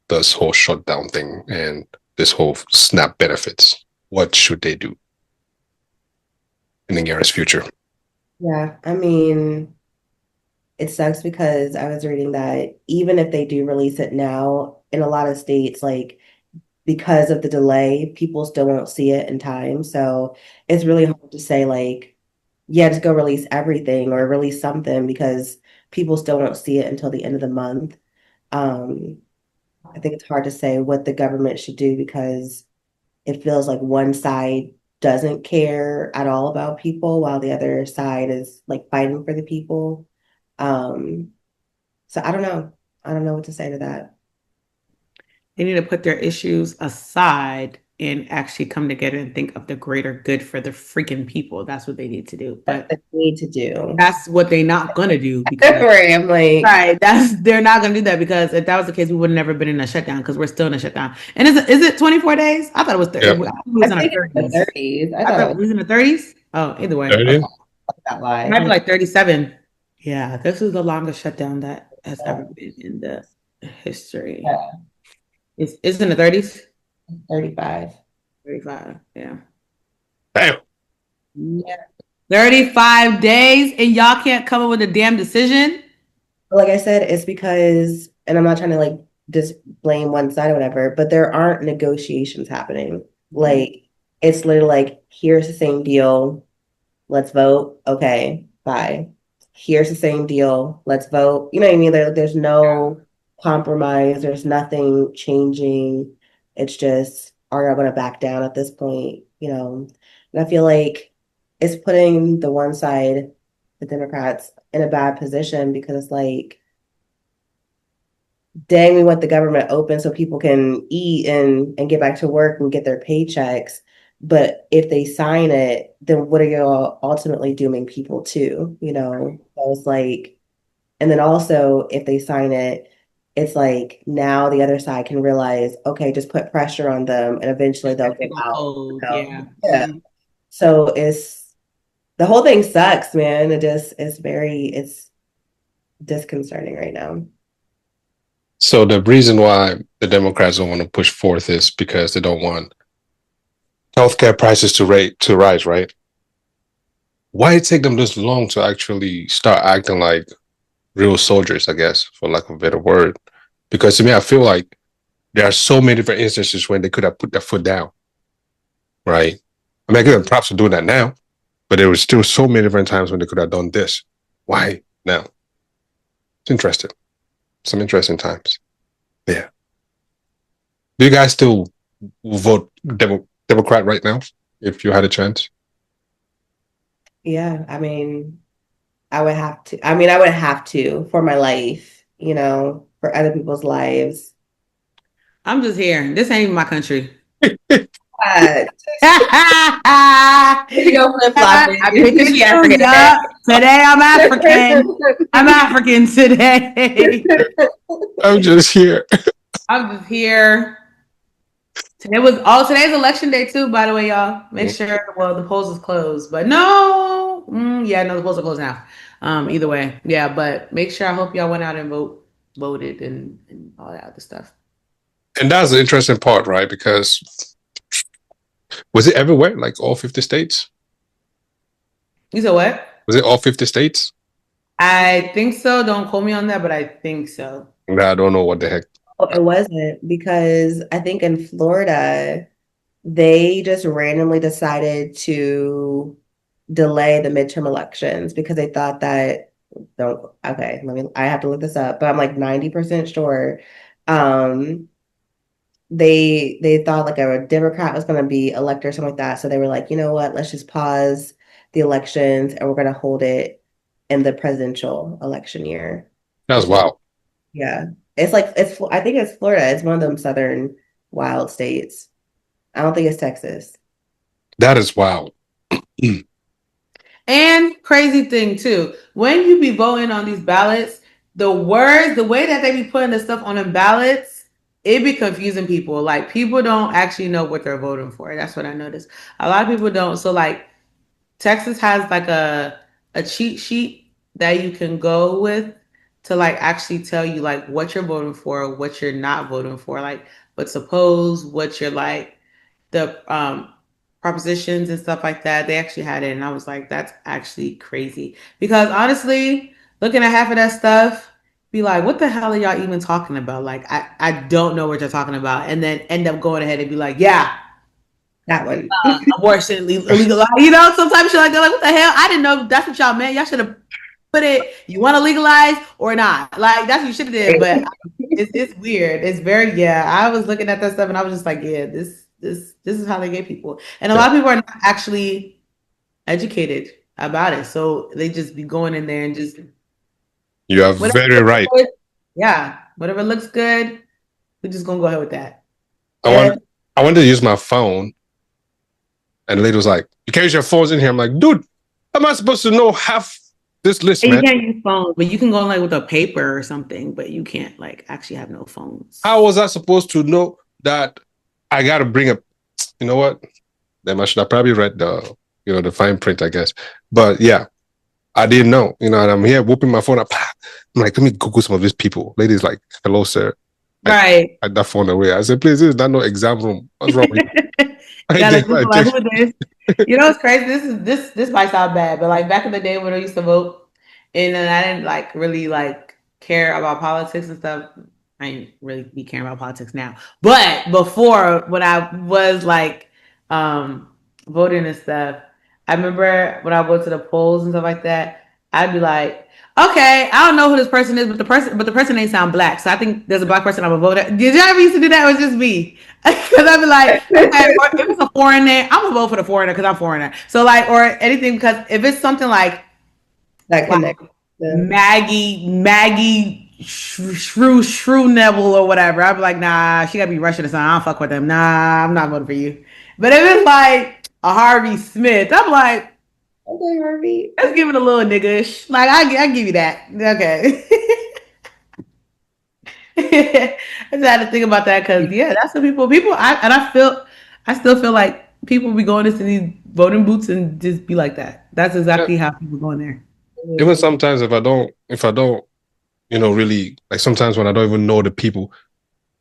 this whole shutdown thing, and this whole SNAP benefits? What should they do in the nearest future? Yeah, I mean, it sucks because I was reading that even if they do release it now, in a lot of states, like because of the delay, people still won't see it in time. So it's really hard to say, like, yeah, just go release everything or release something because people still won't see it until the end of the month. Um, I think it's hard to say what the government should do because it feels like one side doesn't care at all about people while the other side is like fighting for the people. Um, so I don't know. I don't know what to say to that. They need to put their issues aside and actually come together and think of the greater good for the freaking people. That's what they need to do. That's But what they need to do. that's what they're not gonna do because Right. I'm like, right, they're not gonna do that because if that was the case, we would have never been in a shutdown because we're still in a shutdown. And is it 24 days? I thought it was 30. Yeah. I thought it was I in our think it's the 30s. 30s. I I thought thought it it was in the 30s. Oh, either way. There it is. was that lie. It might be like 37. Yeah, this is the longest shutdown that has ever been in the history. Yeah, It's in the 30s? 35. 35, yeah. Damn. Yeah. 35 days and y'all can't come up with a damn decision? Like I said, it's because, and I'm not trying to like just blame one side or whatever, but there aren't negotiations happening. Like it's literally like, here's the same deal. Let's vote. Okay, bye. Here's the same deal. Let's vote. You know what I mean? There's no compromise. There's nothing changing. It's just, are y'all going to back down at this point? And I feel like it's putting the one side, the Democrats, in a bad position because it's like, dang, we want the government open so people can eat and get back to work and get their paychecks. But if they sign it, then what are you ultimately dooming people to? So it's like, and then also if they sign it, it's like now the other side can realize, okay, just put pressure on them and eventually they'll get out. Yeah. Yeah. So the whole thing sucks, man. It's disconcerting right now. So the reason why the Democrats don't want to push forth is because they don't want healthcare prices to rise, right? Why it take them this long to actually start acting like real soldiers, I guess, for lack of a better word? Because to me, I feel like there are so many different instances when they could have put their foot down, right? I mean, I give them props for doing that now, but there was still so many different times when they could have done this. Why now? It's interesting. Some interesting times. Yeah. Do you guys still vote Democrat right now if you had a chance? Yeah, I mean, I would have to. I mean, I would have to for my life, for other people's lives. I'm just here. This ain't even my country. Uh, I you go flip flopping. Today I'm African. I'm African today. I'm just here. I'm just here. Today's election day too, by the way, y'all. Make sure the polls is closed. But no, the polls are closed now. Either way. Yeah, but make sure I hope y'all went out and voted and all that other stuff. And that's the interesting part, right? Because Was it everywhere? Like all 50 states? You said what? Was it all 50 states? I think so. Don't quote me on that, but I think so. Nah, I don't know what the heck. Oh, it wasn't because I think in Florida, they just randomly decided to delay the midterm elections because they thought that I have to look this up, but I'm like 90% sure. They thought like a Democrat was going to be elected or something like that. So they were like, you know what, let's just pause the elections and we're going to hold it in the presidential election year. That's wild. Yeah. I think it's Florida. It's one of them southern wild states. I don't think it's Texas. That is wild. And crazy thing too, when you be voting on these ballots, the way that they be putting the stuff on them ballots, it be confusing people. Like people don't actually know what they're voting for. That's what I noticed. A lot of people don't. So like Texas has like a cheat sheet that you can go with to like actually tell you like what you're voting for, what you're not voting for. Like, but suppose what you're like the propositions and stuff like that. They actually had it, and I was like, that's actually crazy. Because honestly, looking at half of that stuff, be like, what the hell are y'all even talking about? Like, I don't know what you're talking about, and then end up going ahead and be like, yeah, That one. abortion illegal. You know, sometimes you're like, they're like, what the hell? I didn't know that's what y'all meant. Y'all should have put it. You want to legalize or not? Like that's what you should have did. But it's weird. It's very I was looking at that stuff and I was just like, yeah, this is how they get people. And a lot of people are not actually educated about it, so they just be going in there and just. You are very right. Yeah, whatever looks good, we're just gonna go ahead with that. I wanted to use my phone. And the lady was like, you can't use your phones in here. I'm like, dude, how am I supposed to know half this list, man? You can't use phones, but you can go on like with a paper or something, but you can't like actually have no phones. How was I supposed to know that I got to bring up, you know what? Then I should have probably read the fine print, I guess. But yeah, I didn't know, and I'm here whooping my phone up. I'm like, let me Google some of these people. Lady's like, hello, sir. Right. I that phone away. I said, please, this is not no exam room. What's wrong with you? You know what's crazy? This might sound bad, but like back in the day when I used to vote, and then I didn't like really like care about politics and stuff. I ain't really be caring about politics now. But before, when I was like voting and stuff, I remember when I go to the polls and stuff like that, I'd be like, okay, I don't know who this person is, but the person ain't sound black. So I think there's a black person I'm gonna vote at. Did y'all ever used to do that, or was it just me? Because I'd be like, okay, if it's a foreigner, I'm gonna vote for the foreigner because I'm foreigner. So like, or anything, because if it's something like that connects. Maggie Shrew Neville or whatever, I'd be like, nah, she gotta be Russian or something. I don't fuck with them. Nah, I'm not voting for you. But if it's like a Harvey Smith, I'm like, okay, Harvey, let's give it a little niggish. Like I give you that. Okay. I just had to think about that because that's the people. I still feel like people be going into these voting booths and just be like that. That's exactly how people go in there. Even sometimes if I don't, really like sometimes when I don't even know the people,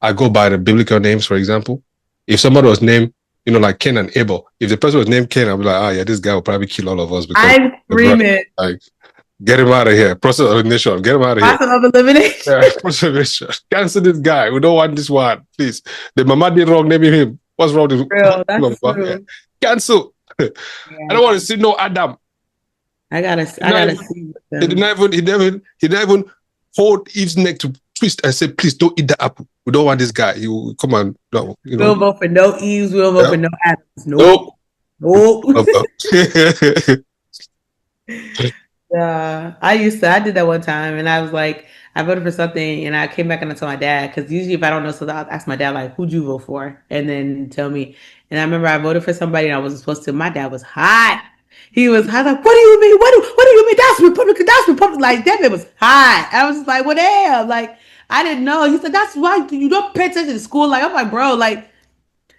I go by the biblical names. For example, if somebody was named, like Cain and Abel, if the person was named Cain, I'll be like, this guy will probably kill all of us because I'm screaming. Like, get him out of here. Process of elimination. Get him out of here. Process of elimination. Yeah, process of elimination. Cancel this guy. We don't want this one. Please. The mama did wrong naming him. What's wrong with him? That's true. Yeah. Cancel. Yeah. I don't want to see no Adam. I gotta see. He didn't even hold Eve's neck to twist and say, please don't eat the apple. We don't want this guy. You come on. No. We'll vote for no Eves. We'll vote for no Adams. Nope. I did that one time and I was like, I voted for something and I came back and I told my dad, because usually if I don't know something, I'll ask my dad, like, who'd you vote for? And then tell me. And I remember I voted for somebody and I wasn't supposed to. My dad was hot. He was like, what do you mean? What do you mean? That's Republican. That's Republican. Like, that man was hot. I was just like, what the hell? Like, I didn't know. He said, that's why you don't pay attention to school. Like, I'm like, bro, like,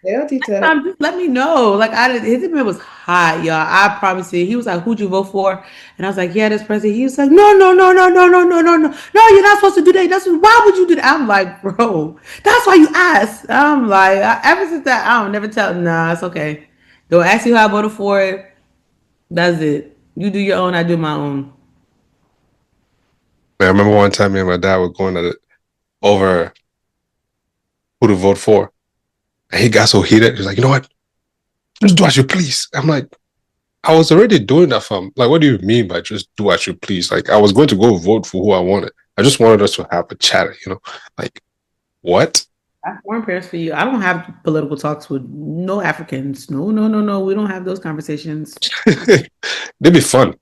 they don't teach that. Just let me know. Like, his man was hot, y'all. I promise you. He was like, who'd you vote for? And I was like, yeah, this person. He was like, no. No, you're not supposed to do that. Why would you do that? I'm like, bro, that's why you asked. I'm like, ever since that, I don't never tell. Nah, it's okay. Don't ask me how I voted for it. That's it. You do your own, I do my own. Man, I remember one time me and my dad were going at it over who to vote for. And he got so heated. He's like, you know what? Just do as you please. I'm like, I was already doing that for him. Like, what do you mean by just do as you please? Like, I was going to go vote for who I wanted. I just wanted us to have a chat, you know? Like, what? That's foreign parents for you. I don't have political talks with no Africans. No. We don't have those conversations. They'd be fun,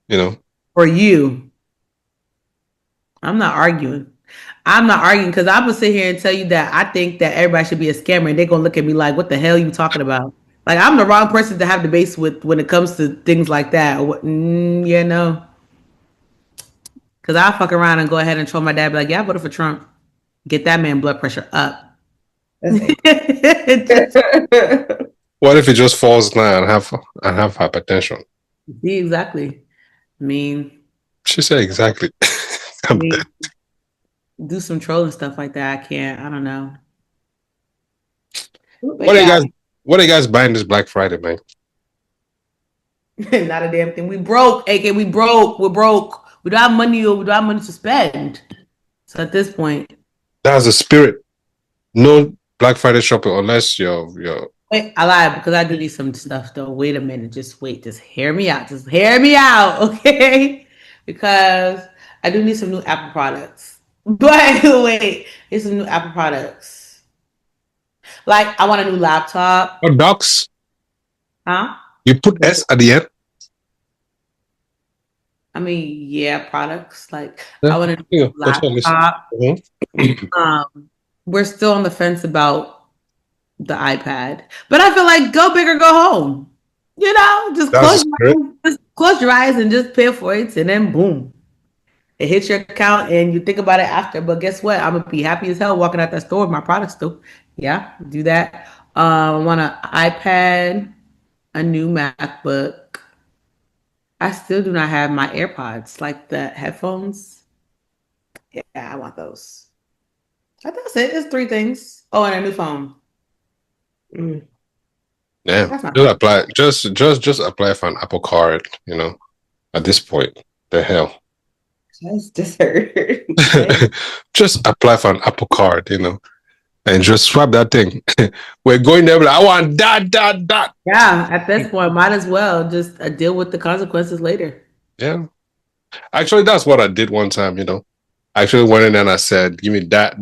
you know? For you. I'm not arguing because I'm gonna sit here and tell you that I think that everybody should be a scammer, and they're gonna look at me like, "What the hell are you talking about?" Like I'm the wrong person to have debates with when it comes to things like that. Yeah, no. Because I'll fuck around and go ahead and troll my dad, be like, "Yeah, I voted for Trump." Get that man blood pressure up. What if it just falls down and have hypertension? See, exactly. I mean, She said exactly. I'm dead. Do some trolling stuff like that. I can't. I don't know. What are you guys buying this Black Friday, man? Not a damn thing. We broke, AK. We broke. We're broke. We don't have money. We don't have money to spend. So at this point, that's the spirit. No Black Friday shopping unless you're. Wait, I lied because I do need some stuff though. Wait a minute. Just wait. Just hear me out. Just hear me out, okay? Because I do need some new Apple products. But wait, there's some new Apple products. Like I want a new laptop. Or docs? Huh? You put S at the end? I mean, yeah, products. Like Yeah. I want a new laptop. We're still on the fence about the iPad, but I feel like go big or go home. You know, just close your eyes and just pay for it, and then boom, it hits your account, and you think about it after. But guess what? I'm gonna be happy as hell walking out that store with my products still. Yeah, do that. I want an iPad, a new MacBook. I still do not have my AirPods, like the headphones. Yeah, I want those. That's it. It's 3 things. Oh, and a new phone. Yeah, just apply for an Apple Card. You know, at this point, the hell. Just heard. Just apply for an Apple Card. You know, and just swap that thing. We're going there. Like, I want that. Yeah, at this point, might as well just deal with the consequences later. Yeah, actually, that's what I did one time. You know, I actually went in and I said, "Give me that,"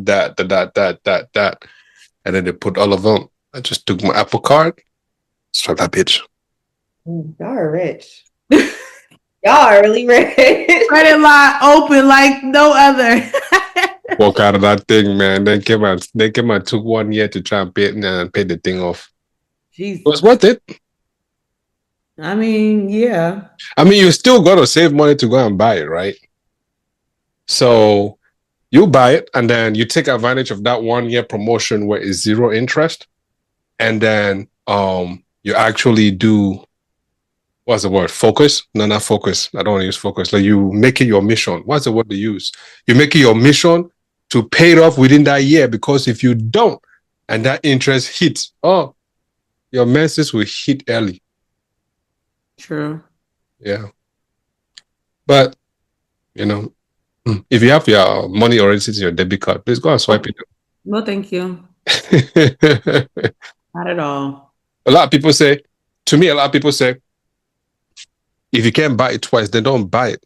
and then they put all of them. I just took my Apple Card, swap that bitch. Y'all are rich. Y'all are really rich. Credit line open like no other. Walk out of that thing, man. Then came out. Took 1 year to try and pay the thing off. Jeez. It was worth it. I mean, yeah. I mean, you still got to save money to go and buy it, right? So you buy it, and then you take advantage of that 1 year promotion where it's 0 interest, and then you actually do. What's the word? Focus? No, not focus. I don't want to use focus. Like you make it your mission. What's the word they use? You make it your mission to pay it off within that year, because if you don't, and that interest hits, your menses will hit early. True. Yeah. But, you know, if you have your money already sitting in your debit card, please go and swipe it. No, thank you. Not at all. A lot of people say, if you can't buy it twice, then don't buy it.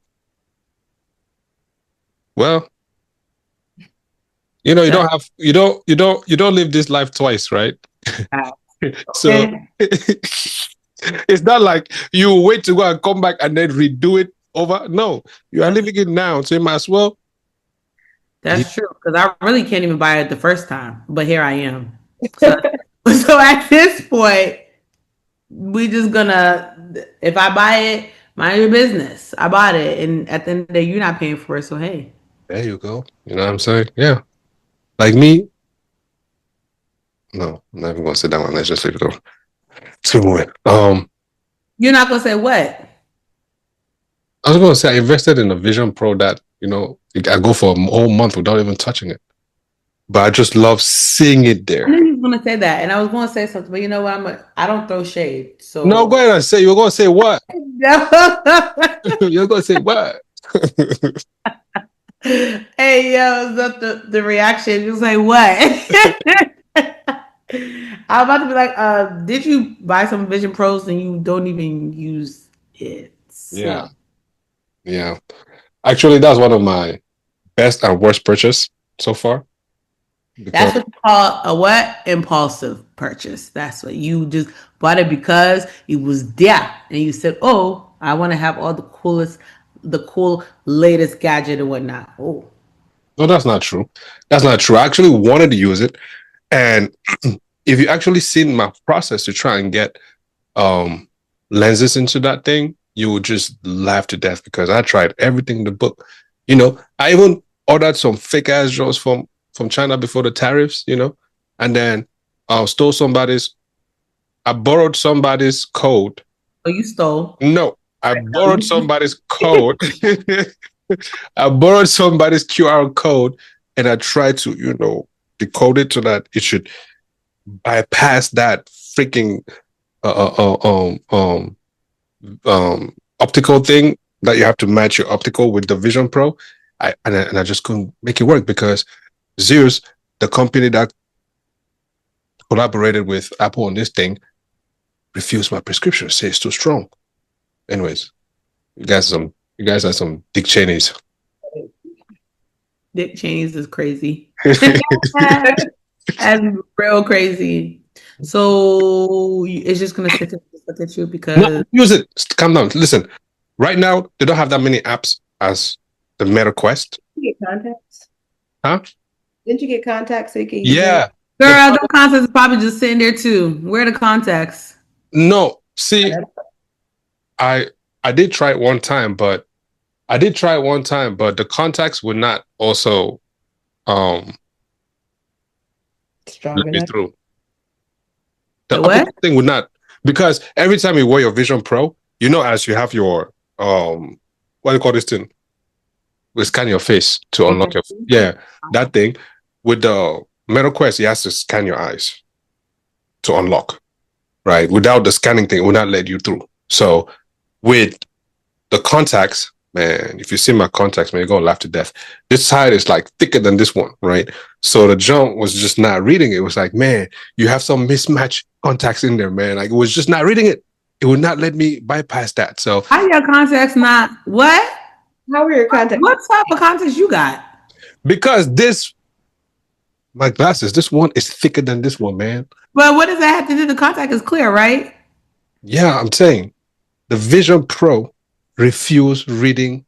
Well, you know, you don't live this life twice, right? So it's not like you wait to go and come back and then redo it over. No, you are living it now, so you might as well. That's true, because I really can't even buy it the first time, but here I am. So at this point, we just gonna, if I buy it, mind your business. I bought it, and at the end of the day, you're not paying for it, so hey. There you go. You know what I'm saying? Yeah. Like me. No, I'm not even gonna say that one. Let's just leave it alone. Let's move on. You're not gonna say what? I was gonna say I invested in a Vision Pro that, you know, I go for a whole month without even touching it. but I just love seeing it I there. knew you was gonna say that, and I was gonna say something, but you know what? I don't throw shade. So No, go ahead and say. You're gonna say what? No. You're gonna say what? Hey, yo, is that the reaction? It was like, what? I'm about to be like, did you buy some Vision Pros and you don't even use it? So, Yeah. Actually, that's one of my best and worst purchase so far. Because that's what you call a what? Impulsive purchase. That's what you just bought it because it was there. And you said, oh, I want to have all the cool latest gadget and whatnot. Oh. no, that's not true. That's not true. I actually wanted to use it. And if you actually seen my process to try and get lenses into that thing, you would just laugh to death because I tried everything in the book. You know, I even ordered some fake ass drawers from China before the tariffs, you know, and then I borrowed somebody's code. Oh, you stole. No, I borrowed somebody's code. I borrowed somebody's QR code and I tried to, you know, decode it so that it should bypass that freaking optical thing that you have to match your optical with the Vision Pro. I just couldn't make it work because Zeus, the company that collaborated with Apple on this thing, refused my prescription. Say it's too strong. Anyways, you guys are some Dick Cheneys. Dick Cheney's is crazy. And real crazy. So it's just gonna sit and look at you because No, use it. Calm down. Listen, right now they don't have that many apps as the Meta Quest. You get contacts? Huh? Didn't you get contacts so you can use Yeah. it? girl, the contacts is probably just sitting there too. Where are the contacts? No, see, I did try it one time, but the contacts would not also Strong let me enough. through. The what? optical thing would not, because every time you wear your Vision Pro, you know, as you have your what do you call this thing? We scan your face to unlock your that thing. With the Meta Quest, you have to scan your eyes to unlock. Right? Without the scanning thing, it will not let you through. So with the contacts, man, if you see my contacts, man, you're gonna laugh to death. This side is like thicker than this one, right? So the junk was just not reading it. It was like, man, you have some mismatched contacts in there, man. Like it was just not reading it. It would not let me bypass that. So How your contacts not what? How were your contacts? What type of contacts you got? because my glasses, this one is thicker than this one, man. But what does that have to do? The contact is clear, right? Yeah, I'm saying the Vision Pro refused reading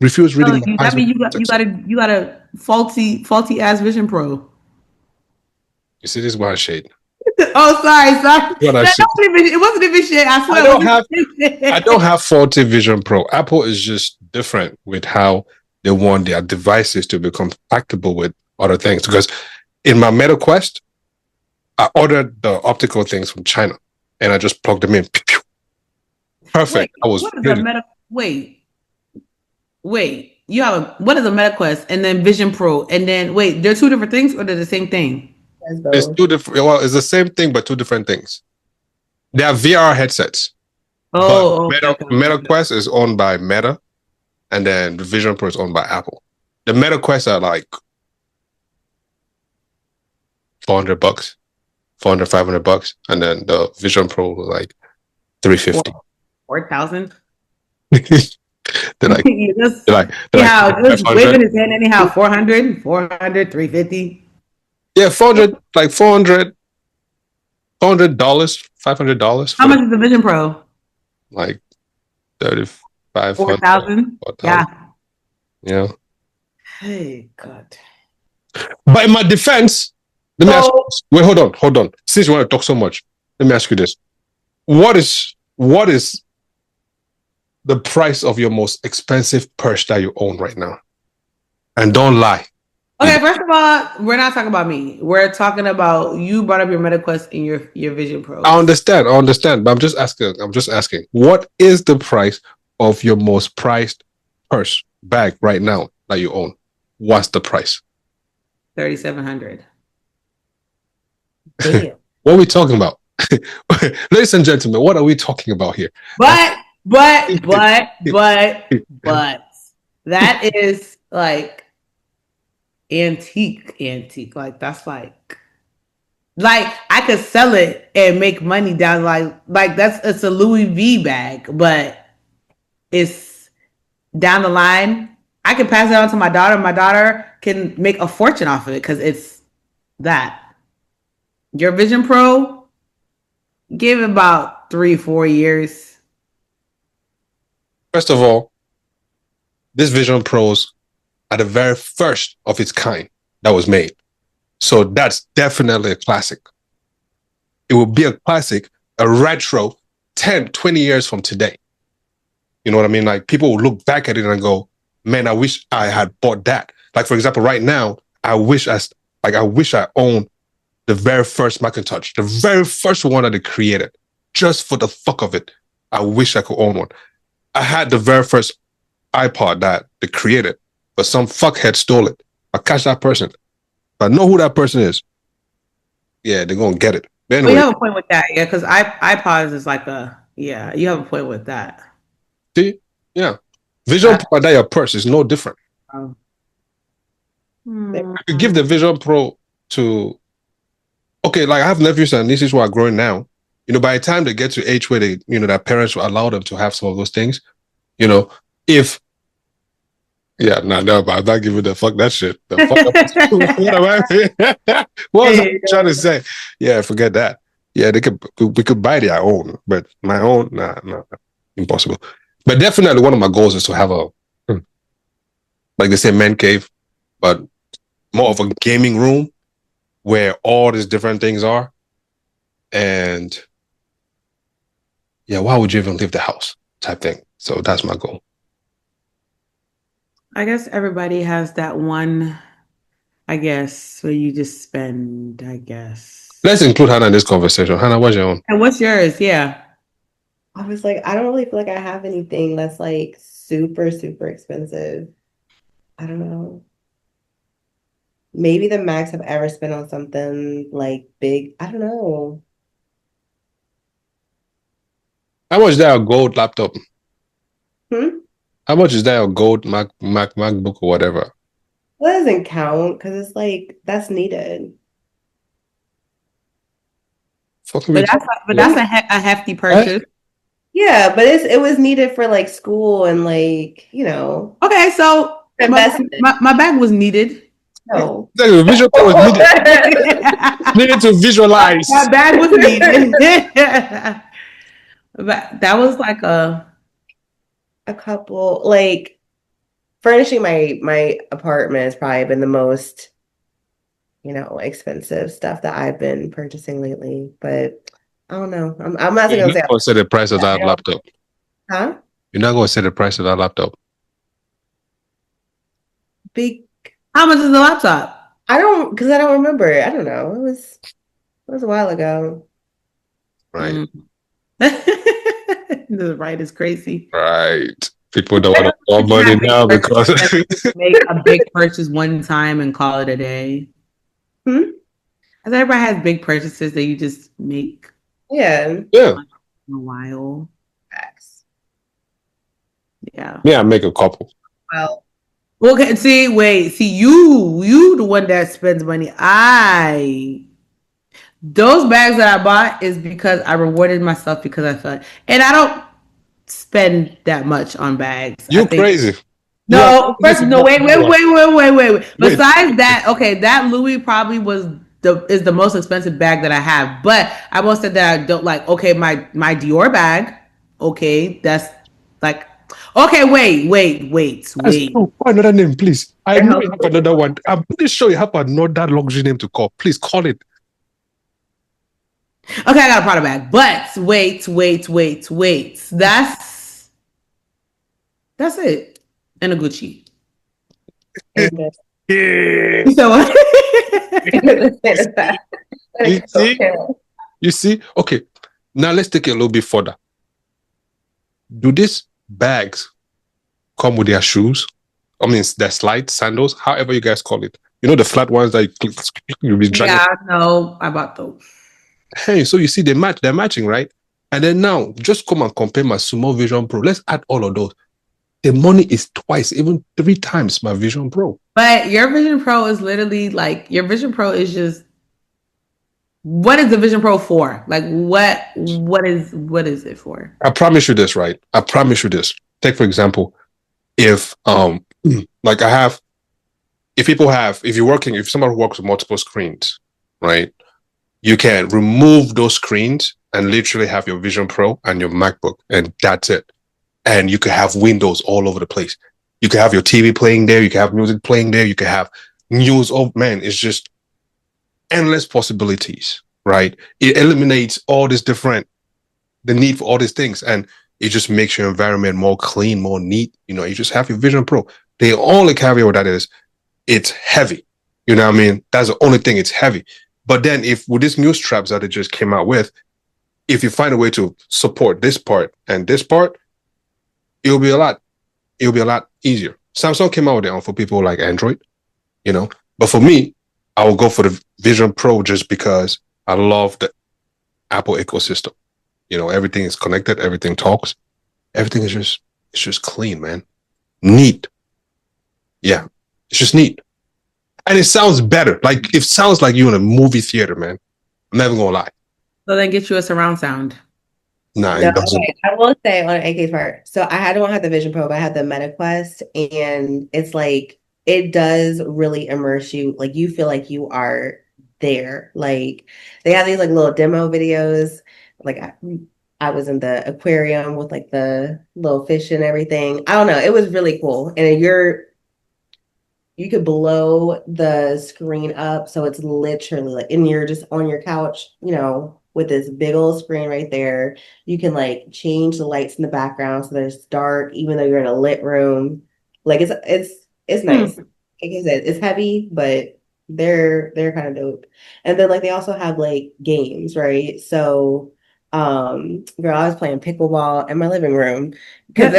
refuse reading. No, that means you got a faulty ass Vision Pro. You see this one shade. Oh, sorry. What I see. It wasn't even shit. I swear. I don't have faulty Vision Pro. Apple is just different with how they want their devices to be compatible with other things. Because in my Meta Quest, I ordered the optical things from China and I just plugged them in. Perfect. Wait. You have what is a Meta Quest and then Vision Pro and then wait, they're two different things or they're the same thing? It's two different. Well, it's the same thing, but two different things. They are VR headsets. Oh, Meta Quest is owned by Meta, and then the Vision Pro is owned by Apple. The Meta Quest are like $400, $500, and then the Vision Pro like $350. 4,000. they're like just waving his hand anyhow. 400, 350. Yeah, $400, $500. How much is the Vision Pro? Like 35, 4,000. Yeah. Yeah. Hey God. But in my defense, let me ask you this. Wait, hold on. Since you want to talk so much, let me ask you this. What is the price of your most expensive purse that you own right now? And don't lie. Okay, first of all, we're not talking about me. We're talking about you brought up your Meta Quest and your Vision Pro. I understand, but I'm just asking. What is the price of your most prized purse bag right now that you own? What's the price? $3,700. Damn. What are we talking about? Ladies and gentlemen, what are we talking about here? But that is like antique. Like that's like I could sell it and make money down like it's a Louis V bag, but it's down the line. I can pass it on to my daughter. My daughter can make a fortune off of it because it's that. Your Vision Pro, give it about 3-4 years. First of all, this Vision Pros are the very first of its kind that was made. So that's definitely a classic. It will be a classic, a retro 10, 20 years from today. You know what I mean? Like people will look back at it and go, man, I wish I had bought that. Like, for example, right now, I wish I owned the very first Macintosh, the very first one that they created, just for the fuck of it. I wish I could own one. I had the very first iPod that they created, but some fuckhead stole it. I catch that person. If I know who that person is, yeah, they're gonna get it. But anyway, you have a point with that, yeah, because iPods is like you have a point with that. See, yeah, Vision Pro that your purse is no different. You give the Vision Pro to, okay, like I have nephews and nieces who are growing now. You know, by the time they get to age where they, you know, their parents will allow them to have some of those things, you know, but I'm not giving the fuck that shit. The fuck what was I trying to say? Yeah, forget that. Yeah, we could buy their own, but my own, nah, impossible. But definitely one of my goals is to have like they say, man cave, but more of a gaming room where all these different things are. And yeah, why would you even leave the house type thing? So that's my goal. I guess everybody has that one, I guess, where you just spend, I guess. Let's include Hannah in this conversation. Hannah, what's your own? And what's yours? Yeah. I was like, I don't really feel like I have anything that's like super, super expensive. I don't know. Maybe the max I've ever spent on something like big. I don't know. How much is that a gold laptop? How much is that a gold MacBook or whatever? Well, that doesn't count because it's like that's needed. But that's a hefty purchase. Yeah, but it was needed for like school and like, you know. Okay, so my bag was needed. No. The visual was needed. Needed to visualize. My bag was needed. But that was like a couple, like furnishing my apartment has probably been the most, you know, expensive stuff that I've been purchasing lately. But I don't know. I'm not going to say the price of that laptop. Huh? You're not going to say the price of that laptop. How much is the laptop? Because I don't remember. I don't know. It was a while ago. Right. The right is crazy. Right. People don't want to call money now because make a big purchase one time and call it a day. Because everybody has big purchases that you just make. Yeah. In a while. Yeah. Yeah, make a couple. Well, okay. See, you the one that spends money. Those bags that I bought is because I rewarded myself because I felt, and I don't spend that much on bags. You crazy? No, wait. Besides that, okay, that Louis probably is the most expensive bag that I have. But I will say that I don't like. Okay, my Dior bag. Okay, that's like. Okay, wait. Another name, please. I know you have another one. I'm pretty sure you have another luxury name to call. Please call it. Okay, I got a Prada bag, but wait. That's it. And a Gucci. You see? Okay. Now let's take it a little bit further. Do these bags come with their shoes? I mean, their slides, sandals, however you guys call it. You know the flat ones that you be dragging. Yeah, I know about those. Hey, so you see they're matching, right? And then now just come and compare my Sumo Vision Pro. Let's add all of those. The money is twice, even 3 times my Vision Pro. But your Vision Pro is literally like your Vision Pro is just what is the Vision Pro for? Like what is it for? I promise you this, right? I promise you this. Take for example, if like if someone works with multiple screens, right? You can remove those screens and literally have your Vision Pro and your MacBook, and that's it. And you can have windows all over the place. You can have your TV playing there. You can have music playing there. You can have news. Oh man, it's just endless possibilities, right? It eliminates all the need for all these things, and it just makes your environment more clean, more neat. You just have your Vision Pro. The only caveat with that is it's heavy. You know what I mean? That's the only thing, it's heavy. But then if with these new straps that they just came out with, if you find a way to support this part and this part, it'll be a lot easier. Samsung came out with it for people like Android, but for me, I will go for the Vision Pro just because I love the Apple ecosystem. Everything is connected, everything talks, everything is just clean, man. Neat. Yeah, it's just neat. And it sounds better. Like, it sounds like you're in a movie theater, man. I'm never gonna lie. So then get you a surround sound. Nah, No, it doesn't. okay. I will say on AK's part. So I don't have the Vision Pro, but I have the Meta Quest, and it's like it does really immerse you. Like you feel like you are there. Like they have these like little demo videos. Like I was in the aquarium with like the little fish and everything. I don't know. It was really cool. And you could blow the screen up so it's literally like, and you're just on your couch, with this big old screen right there. You can like change the lights in the background so there's dark, even though you're in a lit room. Like it's nice. Like I said, it's heavy, but they're kind of dope. And then like they also have like games, right? So girl, I was playing pickleball in my living room because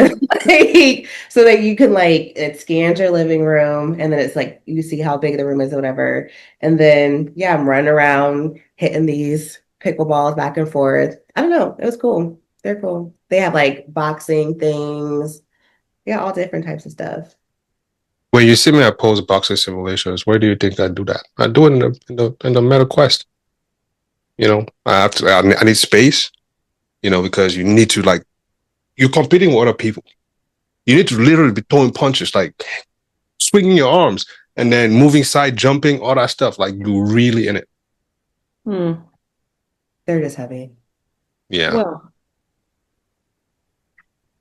like so that you can like it scans your living room and then it's like you see how big the room is or whatever. And then yeah, I'm running around hitting these pickleballs back and forth. I don't know. It was cool. They're cool. They have like boxing things. Yeah, all different types of stuff. When you see me at post boxing simulations, where do you think I do that? I do it in the Meta Quest. I need space, because you need to like you're competing with other people. You need to literally be throwing punches, like swinging your arms and then moving side, jumping, all that stuff. Like you're really in it. They're just heavy. Yeah. Well,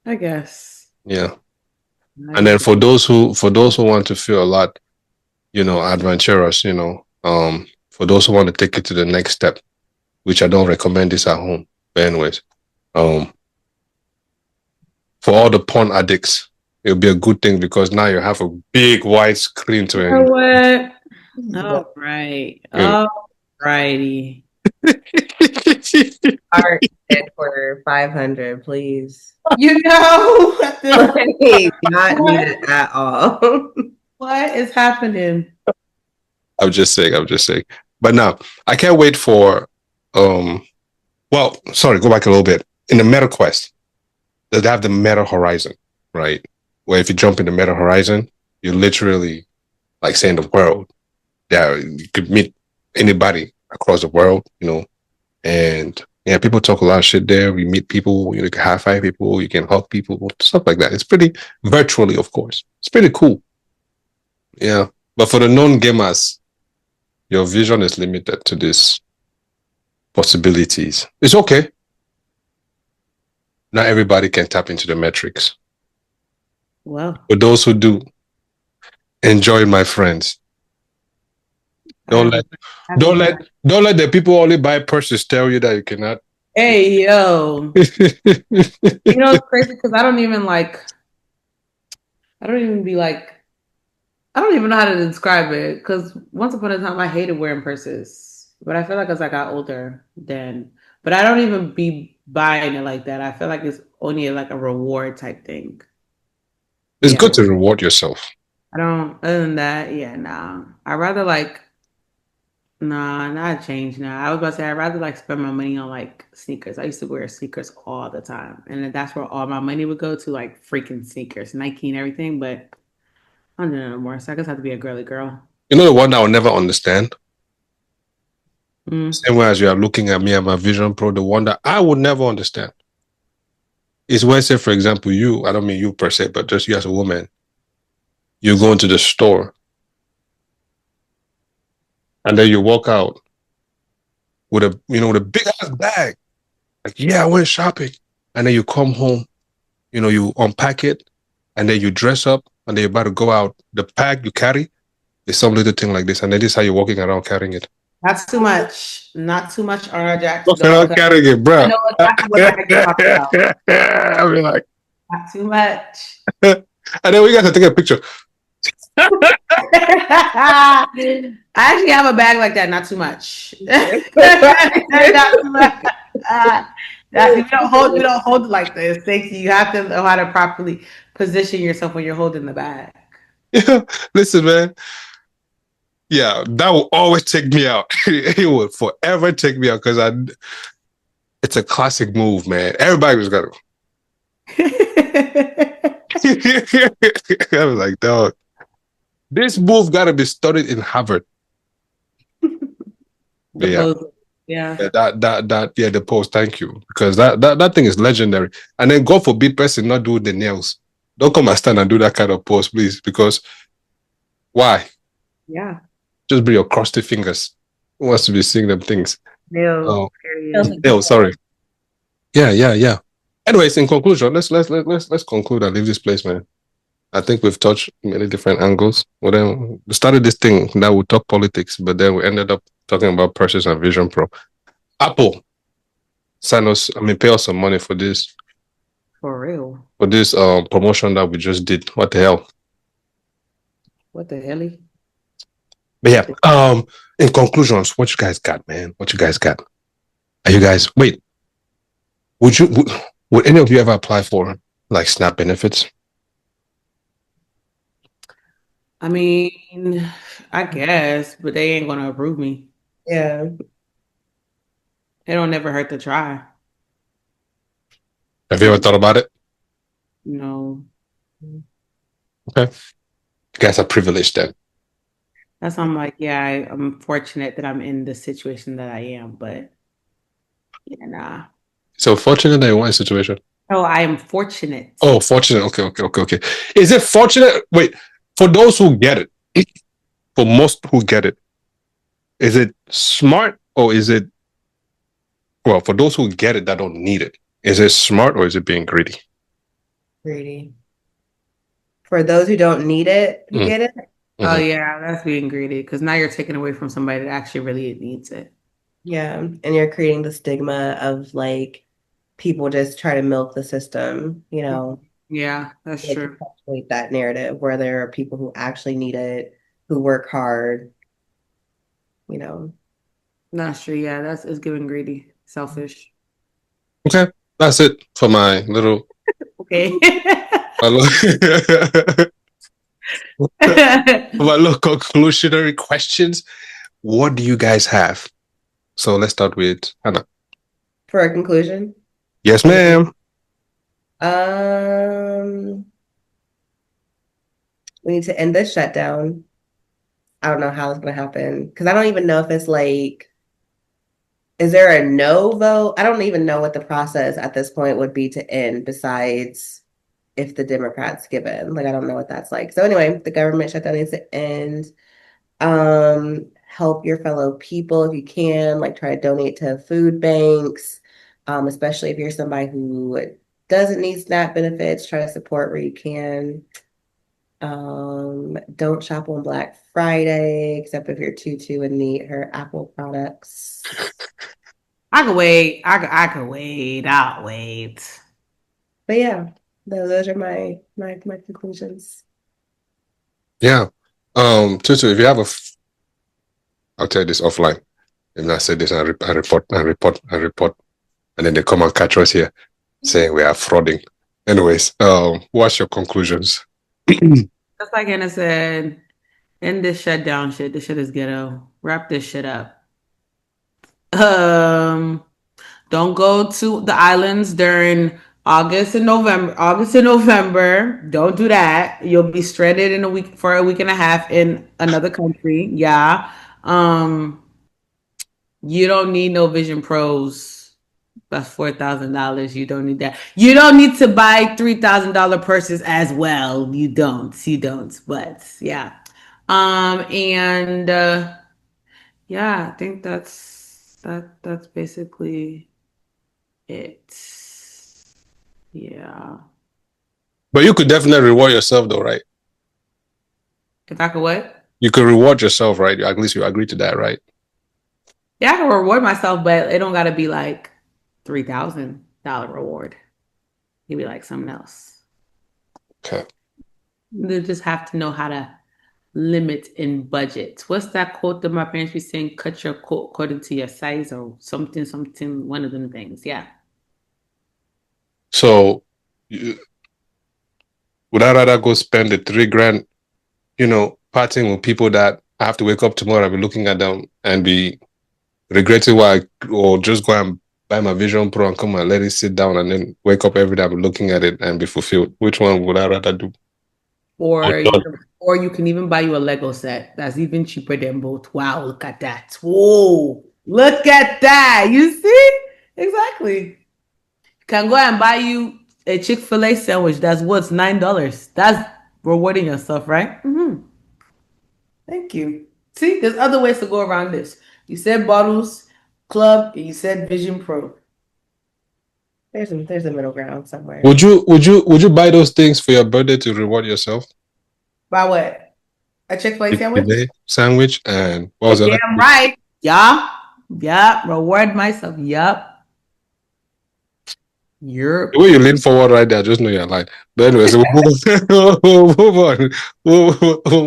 I guess. Yeah. And then for those who want to feel a lot, adventurous, for those who want to take it to the next step, which I don't recommend this at home. But anyways, for all the porn addicts, it'll be a good thing because now you have a big wide screen to enjoy. What? All right. Alrighty. Art for 500, please. Not needed at all. What is happening? I'm just saying. But now I can't wait for well, sorry, go back a little bit. In the Meta Quest, they have the Meta Horizon, right? Where if you jump in the Meta Horizon, you're literally like saying the world. Yeah, you could meet anybody across the world, and yeah, people talk a lot of shit there. We meet people, you can high five people, you can hug people, stuff like that. It's pretty virtually, of course. It's pretty cool. Yeah. But for the non-gamers, your vision is limited to these possibilities. It's okay. Not everybody can tap into the metrics. Well, for those who do, enjoy, my friends. Don't let the people only buy purses tell you that you cannot. Hey yo. It's crazy because I don't even know how to describe it because once upon a time I hated wearing purses. But I feel like as I got older but I don't even be buying it like that. I feel like it's only like a reward type thing. It's good to reward yourself. I don't. Other than that, yeah, nah. I rather like. Nah, not change now. I was about to say I'd rather like spend my money on like sneakers. I used to wear sneakers all the time, and then that's where all my money would go to, like freaking sneakers, Nike and everything. But I don't do it no more, so I guess I have to be a girly girl. You know the one I will never understand? Mm. Same way as you are looking at me and my Vision Pro, the one that I would never understand is when, say, for example, you, I don't mean you per se, but just you as a woman, you go into the store and then you walk out with a, with a big ass bag. Like, yeah, I went shopping. And then you come home, you unpack it and then you dress up and then you're about to go out. The bag you carry is some little thing like this. And then this is how you're walking around carrying it. That's too much. Not too much, Jack. Walking around carrying it, bro. I know exactly what bag you're talking about. I mean, like, Not too much. and then we got to take a picture. I actually have a bag like that. Not too much. Not too much. You don't hold it like this. You have to know how to properly position yourself when you're holding the bag. Yeah, listen, man. Yeah, that will always take me out. It will forever take me out because it's a classic move, man. Everybody was got it. I was like, dog, this move got to be studied in Harvard. Yeah. The pose. Thank you, because that thing is legendary. And then God forbid person not do the nails. Don't come and stand and do that kind of pose, please. Because why? Yeah. Just bring your crusty fingers. Who wants to be seeing them things? Nails. Nails. Sorry. Yeah. Anyways, in conclusion, let's conclude and leave this place, man. I think we've touched many different angles. Well, then we started this thing that we talk politics, but then we ended up talking about purses and Vision Pro. Apple, pay us some money for this. For real. For this promotion that we just did. What the hell? What the hell? But yeah, in conclusions, what you guys got, man? What you guys got? Are you guys wait? Would any of you ever apply for like SNAP benefits? I mean, I guess, but they ain't gonna approve me. Yeah. It don't never hurt to try. Have you ever thought about it? No. Okay. You guys are privileged then. That's why I'm like, yeah, I'm fortunate that I'm in the situation that I am, but yeah, nah. So fortunate that you're in a situation. Oh, I am fortunate. Oh, fortunate. Okay. Is it fortunate? Wait, for those who get it, for most who get it, is it smart or is it, well, for those who get it that don't need it, is it smart or is it being greedy? Greedy. For those who don't need it, who get it? Oh yeah, that's being greedy because now you're taking away from somebody that actually really needs it. Yeah, and you're creating the stigma of like people just try to milk the system, Yeah, that's true. That narrative where there are people who actually need it, who work hard, That's true. Yeah, it's giving greedy, selfish. Okay, that's it for my little. Okay. my little conclusionary questions. What do you guys have? So let's start with Hannah. For a conclusion? Yes, ma'am. We need to end this shutdown. I don't know how it's going to happen because I don't even know if it's like, is there a no vote? I don't even know what the process at this point would be to end besides if the Democrats give in. Like, I don't know what that's like. So anyway, the government shutdown needs to end. Help your fellow people if you can, like try to donate to food banks, especially if you're somebody who doesn't need SNAP benefits, try to support where you can. Don't shop on Black Friday, except if you're Tutu and need her Apple products. I could wait. I could wait. I'll wait. But yeah, those are my conclusions. Yeah. Tutu, if you have I'll tell you this offline. If I say this, I report, and then they come and catch us here saying we are frauding. Anyways, what's your conclusions? Just like Anna said, end this shutdown shit. This shit is ghetto. Wrap this shit up. Don't go to the islands during August and November. August and November. Don't do that. You'll be stranded in a week for a week and a half in another country. Yeah. You don't need no Vision Pros. That's $4,000. You don't need that. You don't need to buy $3,000 purses as well. You don't. You don't. But yeah. And yeah, I think that's basically it. Yeah. But you could definitely reward yourself, though, right? If I could what? You could reward yourself, right? At least you agree to that, right? Yeah, I can reward myself, but it don't gotta be like $3,000 reward. It'd be like something else. Okay. You just have to know how to limit and budget. What's that quote that my parents be saying? Cut your coat according to your size or something, one of them things. Yeah. So, would I rather go spend the $3,000, partying with people that I have to wake up tomorrow and be looking at them and be regretting why, or just go and buy my Vision Pro and come and let it sit down and then wake up every day and be looking at it and be fulfilled? Which one would I rather do? Or you can even buy you a Lego set. That's even cheaper than both. Wow, look at that. Whoa, look at that. You see? Exactly. You can go and buy you a Chick-fil-A sandwich that's worth $9. That's rewarding yourself, right? Mm-hmm. Thank you. See, there's other ways to go around this. You said bottles, club, and you said Vision Pro. There's a middle ground somewhere. Would you buy those things for your birthday to reward yourself? By what? A Chick-fil-A sandwich? Sandwich and what was it? Damn right. Yeah. Reward myself. Yup. The way you lean forward right there, I just know you're lying. But anyway, so we'll move on. We'll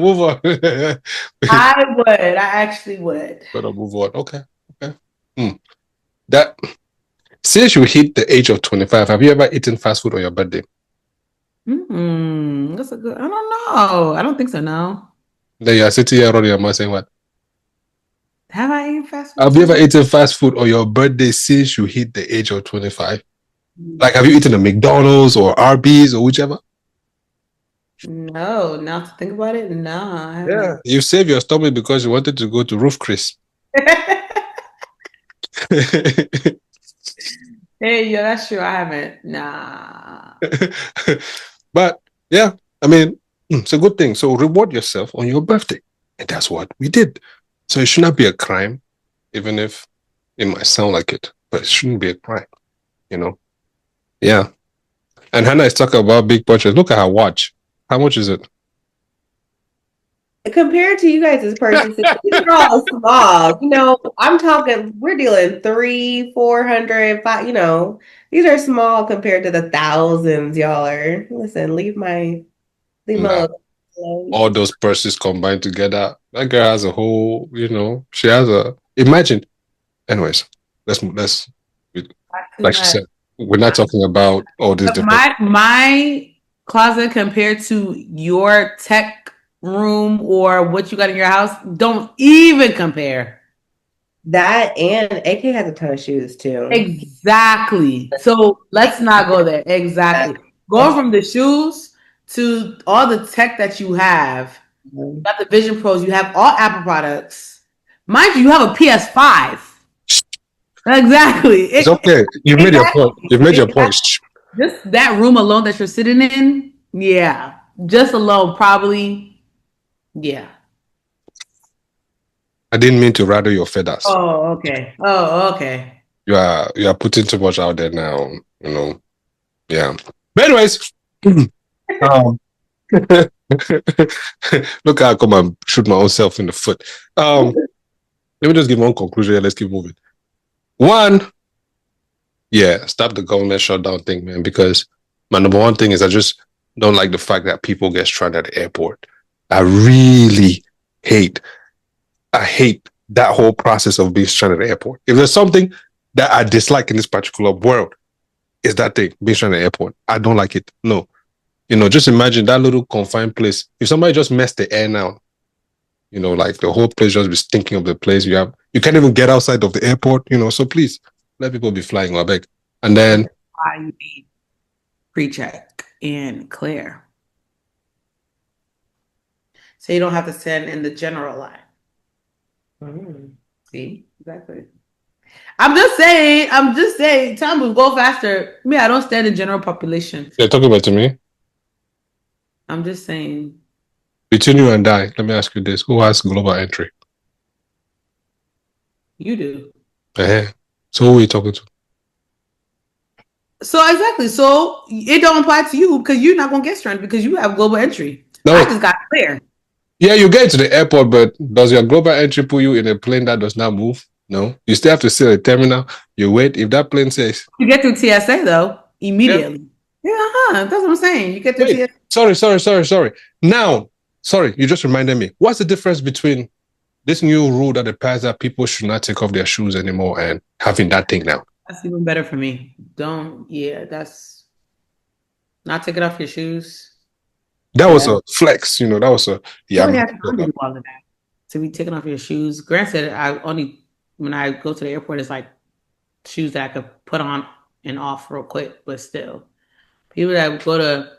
move on. I would. I actually would. Better move on. Okay. That since you hit the age of 25, have you ever eaten fast food on your birthday? That's a good. I don't know. I don't think so. No. Then you are sitting here running your mouth saying what? Have I eaten fast food? Have you ever eaten fast food on your birthday since you hit the age of 25? Like, have you eaten a McDonald's or Arby's or whichever? No, now to think about it, no. I haven't. Yeah, you saved your stomach because you wanted to go to Roof Chris. Hey, yeah, that's true. I haven't. Nah. But yeah, I mean, it's a good thing. So reward yourself on your birthday, and that's what we did. So it should not be a crime, even if it might sound like it, but it shouldn't be a crime, Yeah. And Hannah is talking about big purchase. Look at her watch. How much is it? Compared to you guys' purchases, these are all small. I'm talking, we're dealing 300, 400, 500, these are small compared to the thousands y'all are. Listen, leave my all those purses combined together. That girl has a whole, she has imagine. Anyways, let's like she said, we're not talking about all this different. My closet compared to your tech room or what you got in your house don't even compare. That and AK has a ton of shoes too. Exactly. So let's not go there. Exactly. Going from the shoes to all the tech that you have, you got the Vision Pros, you have all Apple products. Mind you have a PS5. Exactly. It's okay. You've made your point. You've made your point. Just that room alone that you're sitting in, yeah. Just alone, probably. Yeah. I didn't mean to rattle your feathers. Oh, okay. You are putting too much out there now, Yeah. But anyways, look how I come and shoot my own self in the foot. Let me just give one conclusion. Let's keep moving. One, stop the government shutdown thing, man, because my number one thing is I just don't like the fact that people get stranded at the airport. I really hate that whole process of being stranded at the airport. If there's something that I dislike in this particular world, is that thing, being stranded at the airport. I don't like it. No. Just imagine that little confined place. If somebody just messed the air now, like the whole place just be stinking of the place. You can't even get outside of the airport, so please let people be flying, I beg. And then why you need pre-check and clear. So you don't have to stand in the general line. See? Exactly. I'm just saying, time will go faster. Me, I don't stand in general population. You're talking about to me? I'm just saying. Between you and I, let me ask you this. Who has global entry? You do. So who are you talking to? So exactly. So it don't apply to you because you're not gonna get stranded because you have global entry. No. I just got clear. Yeah, you get to the airport, but does your global entry put you in a plane that does not move? No. You still have to sit at the terminal. You wait. If that plane says you get through TSA though, immediately. Yeah, that's what I'm saying. You get through TSA. Sorry. Now, you just reminded me. What's the difference between this new rule that applies that people should not take off their shoes anymore and having that thing now? That's even better for me. That's not taking off your shoes. That was a flex, that was a yeah. You have to do all of that to be taking off your shoes. Granted, when I go to the airport, it's like shoes that I could put on and off real quick, but still, people that go to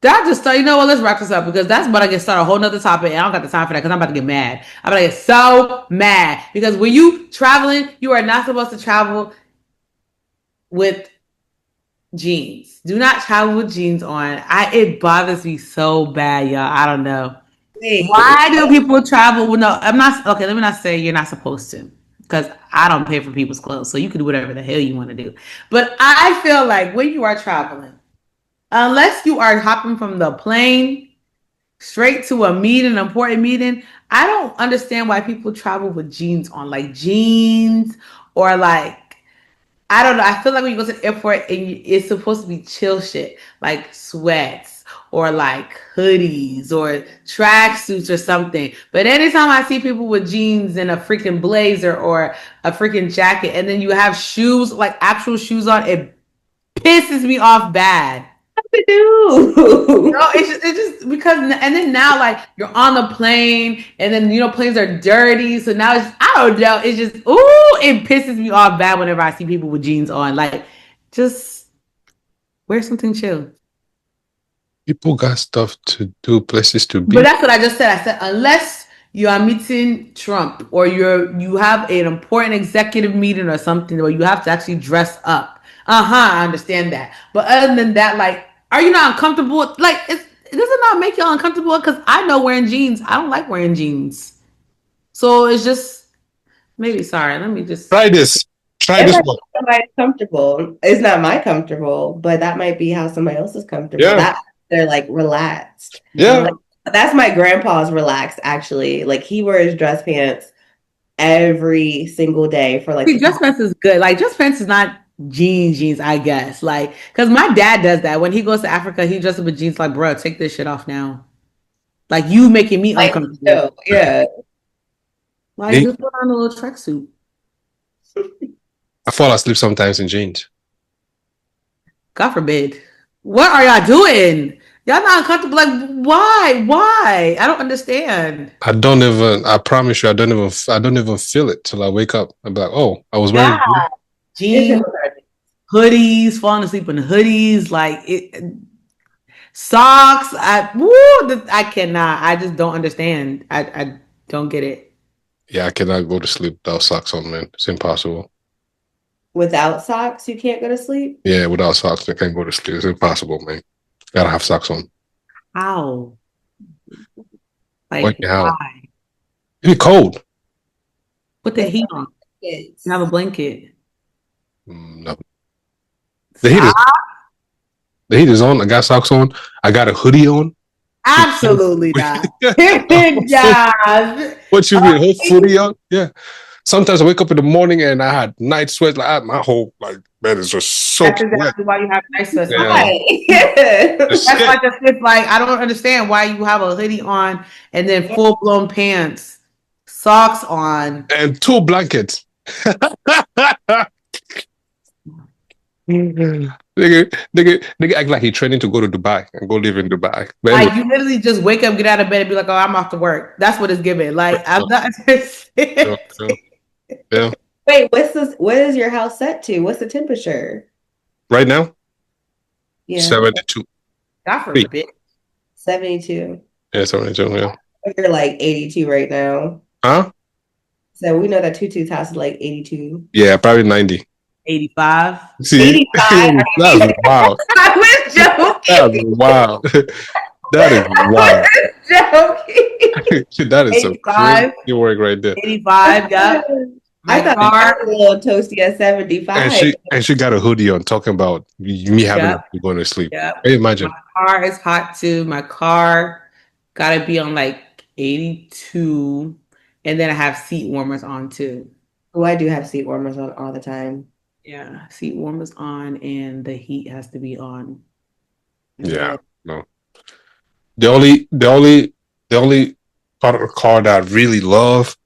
that just start. You know what? Let's wrap this up because that's about to get started a whole nother topic, and I don't got the time for that because I'm about to get mad. I'm about to get so mad because when you traveling, you are not supposed to travel with jeans. Do not travel with jeans on. It bothers me so bad, y'all. I don't know. Why do people travel? Well, no, I'm not. Okay, let me not say you're not supposed to because I don't pay for people's clothes. So you can do whatever the hell you want to do. But I feel like when you are traveling, unless you are hopping from the plane straight to a meeting, an important meeting, I don't understand why people travel with jeans on, like jeans or like, I don't know. I feel like when you go to the airport and it's supposed to be chill shit, like sweats or like hoodies or tracksuits or something. But anytime I see people with jeans and a freaking blazer or a freaking jacket, and then you have shoes, like actual shoes on, it pisses me off bad. What to do? No, it's just because, and then now like you're on the plane, and then planes are dirty, so now it's I don't know. It's just it pisses me off bad whenever I see people with jeans on. Like, just wear something chill. People got stuff to do, places to be. But that's what I just said. I said unless you are meeting Trump or you have an important executive meeting or something where you have to actually dress up. I understand that. But other than that, like, are you not uncomfortable? Like, does it not make you uncomfortable? Because I know wearing jeans. I don't like wearing jeans. So it's just maybe. Sorry, let me just try this. Try this one. Somebody's comfortable. It's not my comfortable, but that might be how somebody else is comfortable. Yeah. They're like relaxed. Yeah. Like, that's my grandpa's relaxed, actually. Like he wears dress pants every single day for like. See, dress pants is good. Like dress pants is not jeans, I guess. Like, because my dad does that. When he goes to Africa, he dresses up with jeans like, bro, take this shit off now. Like you making me uncomfortable. Yeah. Like just put on a little tracksuit. I fall asleep sometimes in jeans. God forbid. What are y'all doing? Y'all not uncomfortable? Like, why? I don't understand. I promise you, I don't even feel it till I wake up. I'm like, oh, I was wearing jeans, hoodies, falling asleep in hoodies, like socks. I cannot. I just don't understand. I don't get it. Yeah, I cannot go to sleep without socks on, man. It's impossible. Without socks, you can't go to sleep? Yeah, without socks, I can't go to sleep. It's impossible, man. Gotta have socks on. How? Like, why? It's cold. Put the heat on. You have a blanket. No. The heat is on. I got socks on. I got a hoodie on. Absolutely not. Yeah. What you mean? Whole hoodie on? Yeah. Sometimes I wake up in the morning and I had night sweats. Like my whole bed is just so. That's exactly why you have night sweats. Yeah. That's why it's like I don't understand why you have a hoodie on and then full blown pants, socks on, and 2 blankets. Nigga act like he training to go to Dubai and go live in Dubai. But anyway, Like you literally just wake up, get out of bed, and be like, "Oh, I'm off to work." That's what it's giving. Like I'm not. yeah, yeah, yeah. Wait, what is your house set to? What's the temperature? Right now, Yeah, 72. God forbid. 72. Yeah, 72. Yeah. You're like 82 right now. Huh? So we know that Tutu's house is like 82. Yeah, probably 90. 85. See, 85. that's wild. I was That's joking. wild. That is wild. Joking. That is some 85. crazy work right there. 85. Yep. I My thought car. it was a little toasty at 75. And she got a hoodie on talking about me having Yep. to going to sleep. Yep. Can you imagine? My car is hot too. My car gotta be on like 82. And then I have seat warmers on too. Oh, I do have seat warmers on all the time. Yeah, seat warmers on and the heat has to be on. Yeah. No. The only part of the car that I really love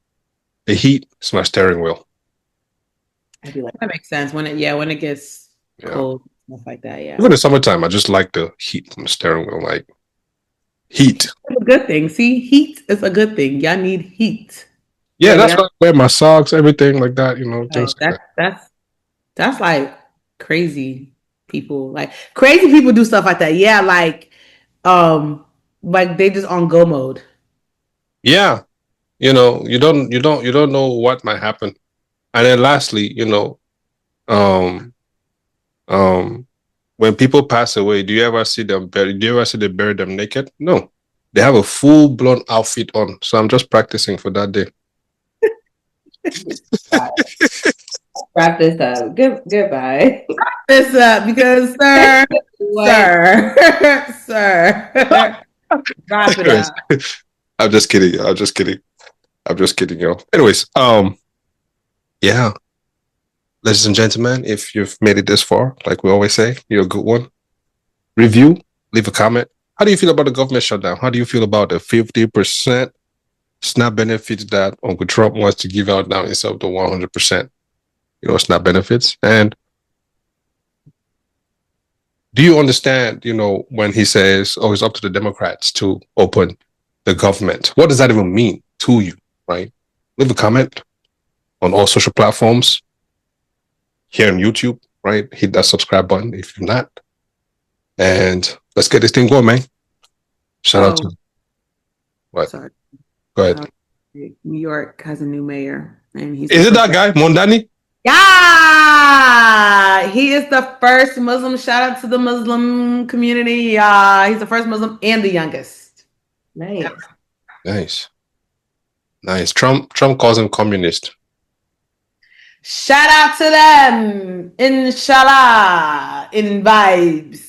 the heat is my steering wheel. I do like That makes sense. When it gets Yeah. cold, stuff like that. Yeah. Even in the summertime, I just like the heat from the steering wheel. Like heat. It's a good thing. See, heat is a good thing. Y'all need heat. Yeah, Yeah, that's yeah. why I wear my socks, everything like that, things like that. That's like crazy people. Like crazy people do stuff like that. Yeah, like they just on go mode. Yeah. You don't know what might happen. And then lastly, when people pass away, do you ever see they bury them naked? No. They have a full blown outfit on. So I'm just practicing for that day. wrap this up. Goodbye. This up because sir. Wrap it up. I'm just kidding. Y'all. Anyways, yeah. Ladies and gentlemen, if you've made it this far, like we always say, you're a good one. Review, leave a comment. How do you feel about the government shutdown? How do you feel about the 50% SNAP benefits that Uncle Trump wants to give out now instead of the 100%, SNAP benefits? And do you understand, when he says, oh, it's up to the Democrats to open the government? What does that even mean to you, right? Leave a comment on all social platforms. Here on YouTube, right? Hit that subscribe button if you're not. And let's get this thing going, man. Shout out to what? Sorry. Go ahead. New York has a new mayor, and Is it that guy, Mondani? Yeah, he is the first Muslim. Shout out to the Muslim community. He's the first Muslim and the youngest. Nice. Trump calls him communist. Shout out to them. Inshallah. In vibes.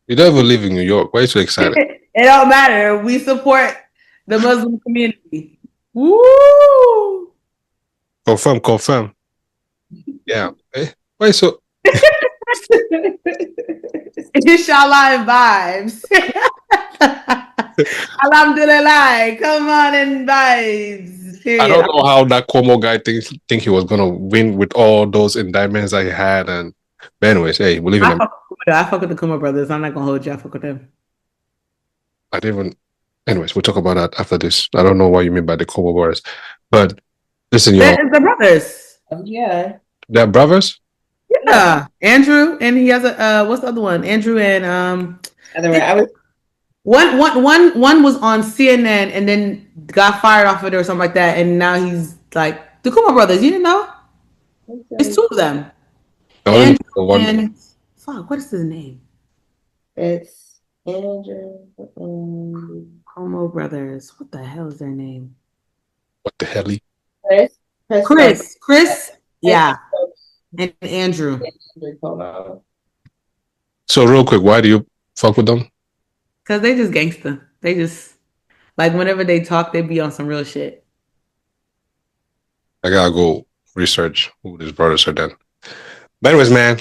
You don't even live in New York. Why are you so excited? It don't matter. We support the Muslim community. Woo! Confirm. Yeah. Why so? Inshallah and vibes. Alhamdulillah. Come on and vibes. Period. I don't know how that Cuomo guy think he was gonna win with all those indictments that he had. But anyways, hey, we live in them. I fuck with the Kuma brothers. I'm not gonna hold you. I fuck with them. I didn't even. Anyways, we'll talk about that after this. I don't know what you mean by the Cuomo brothers, but listen, y'all. It's the brothers. Yeah. They're brothers. Yeah, Andrew, and he has a what's the other one? Andrew and One was on CNN and then got fired off of it or something like that, and now he's like the Kuma brothers. You didn't know? It's two of them. Andrew and fuck, what is his name? It's Andrew. Como brothers. What the hell is their name? What the hell? Chris. Yeah, and Andrew. So real quick, why do you fuck with them? Because they just gangster. They just like whenever they talk, they be on some real shit. I gotta go research who these brothers are then. But anyways, man,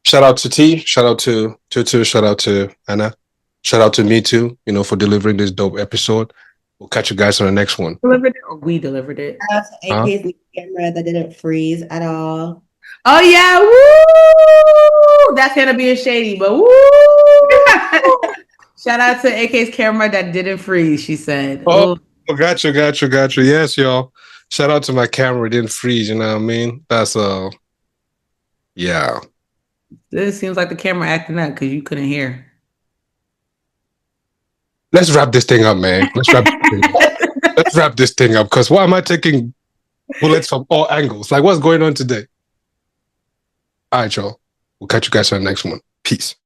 shout out to T, shout out to Tutu, shout out to Anna, shout out to me too, for delivering this dope episode. We'll catch you guys on the next one. Delivered it or we delivered it? AK's camera that didn't freeze at all. Oh yeah, woo! That's Hannah being shady, but woo! Shout out to AK's camera that didn't freeze. She said, Oh, "Oh, gotcha. Yes, y'all. Shout out to my camera. It didn't freeze. You know what I mean? That's yeah. this seems like the camera acting up because you couldn't hear." Let's wrap this thing up, man. Let's wrap this thing up. Because why am I taking bullets from all angles? Like, what's going on today? All right, y'all. We'll catch you guys on the next one. Peace.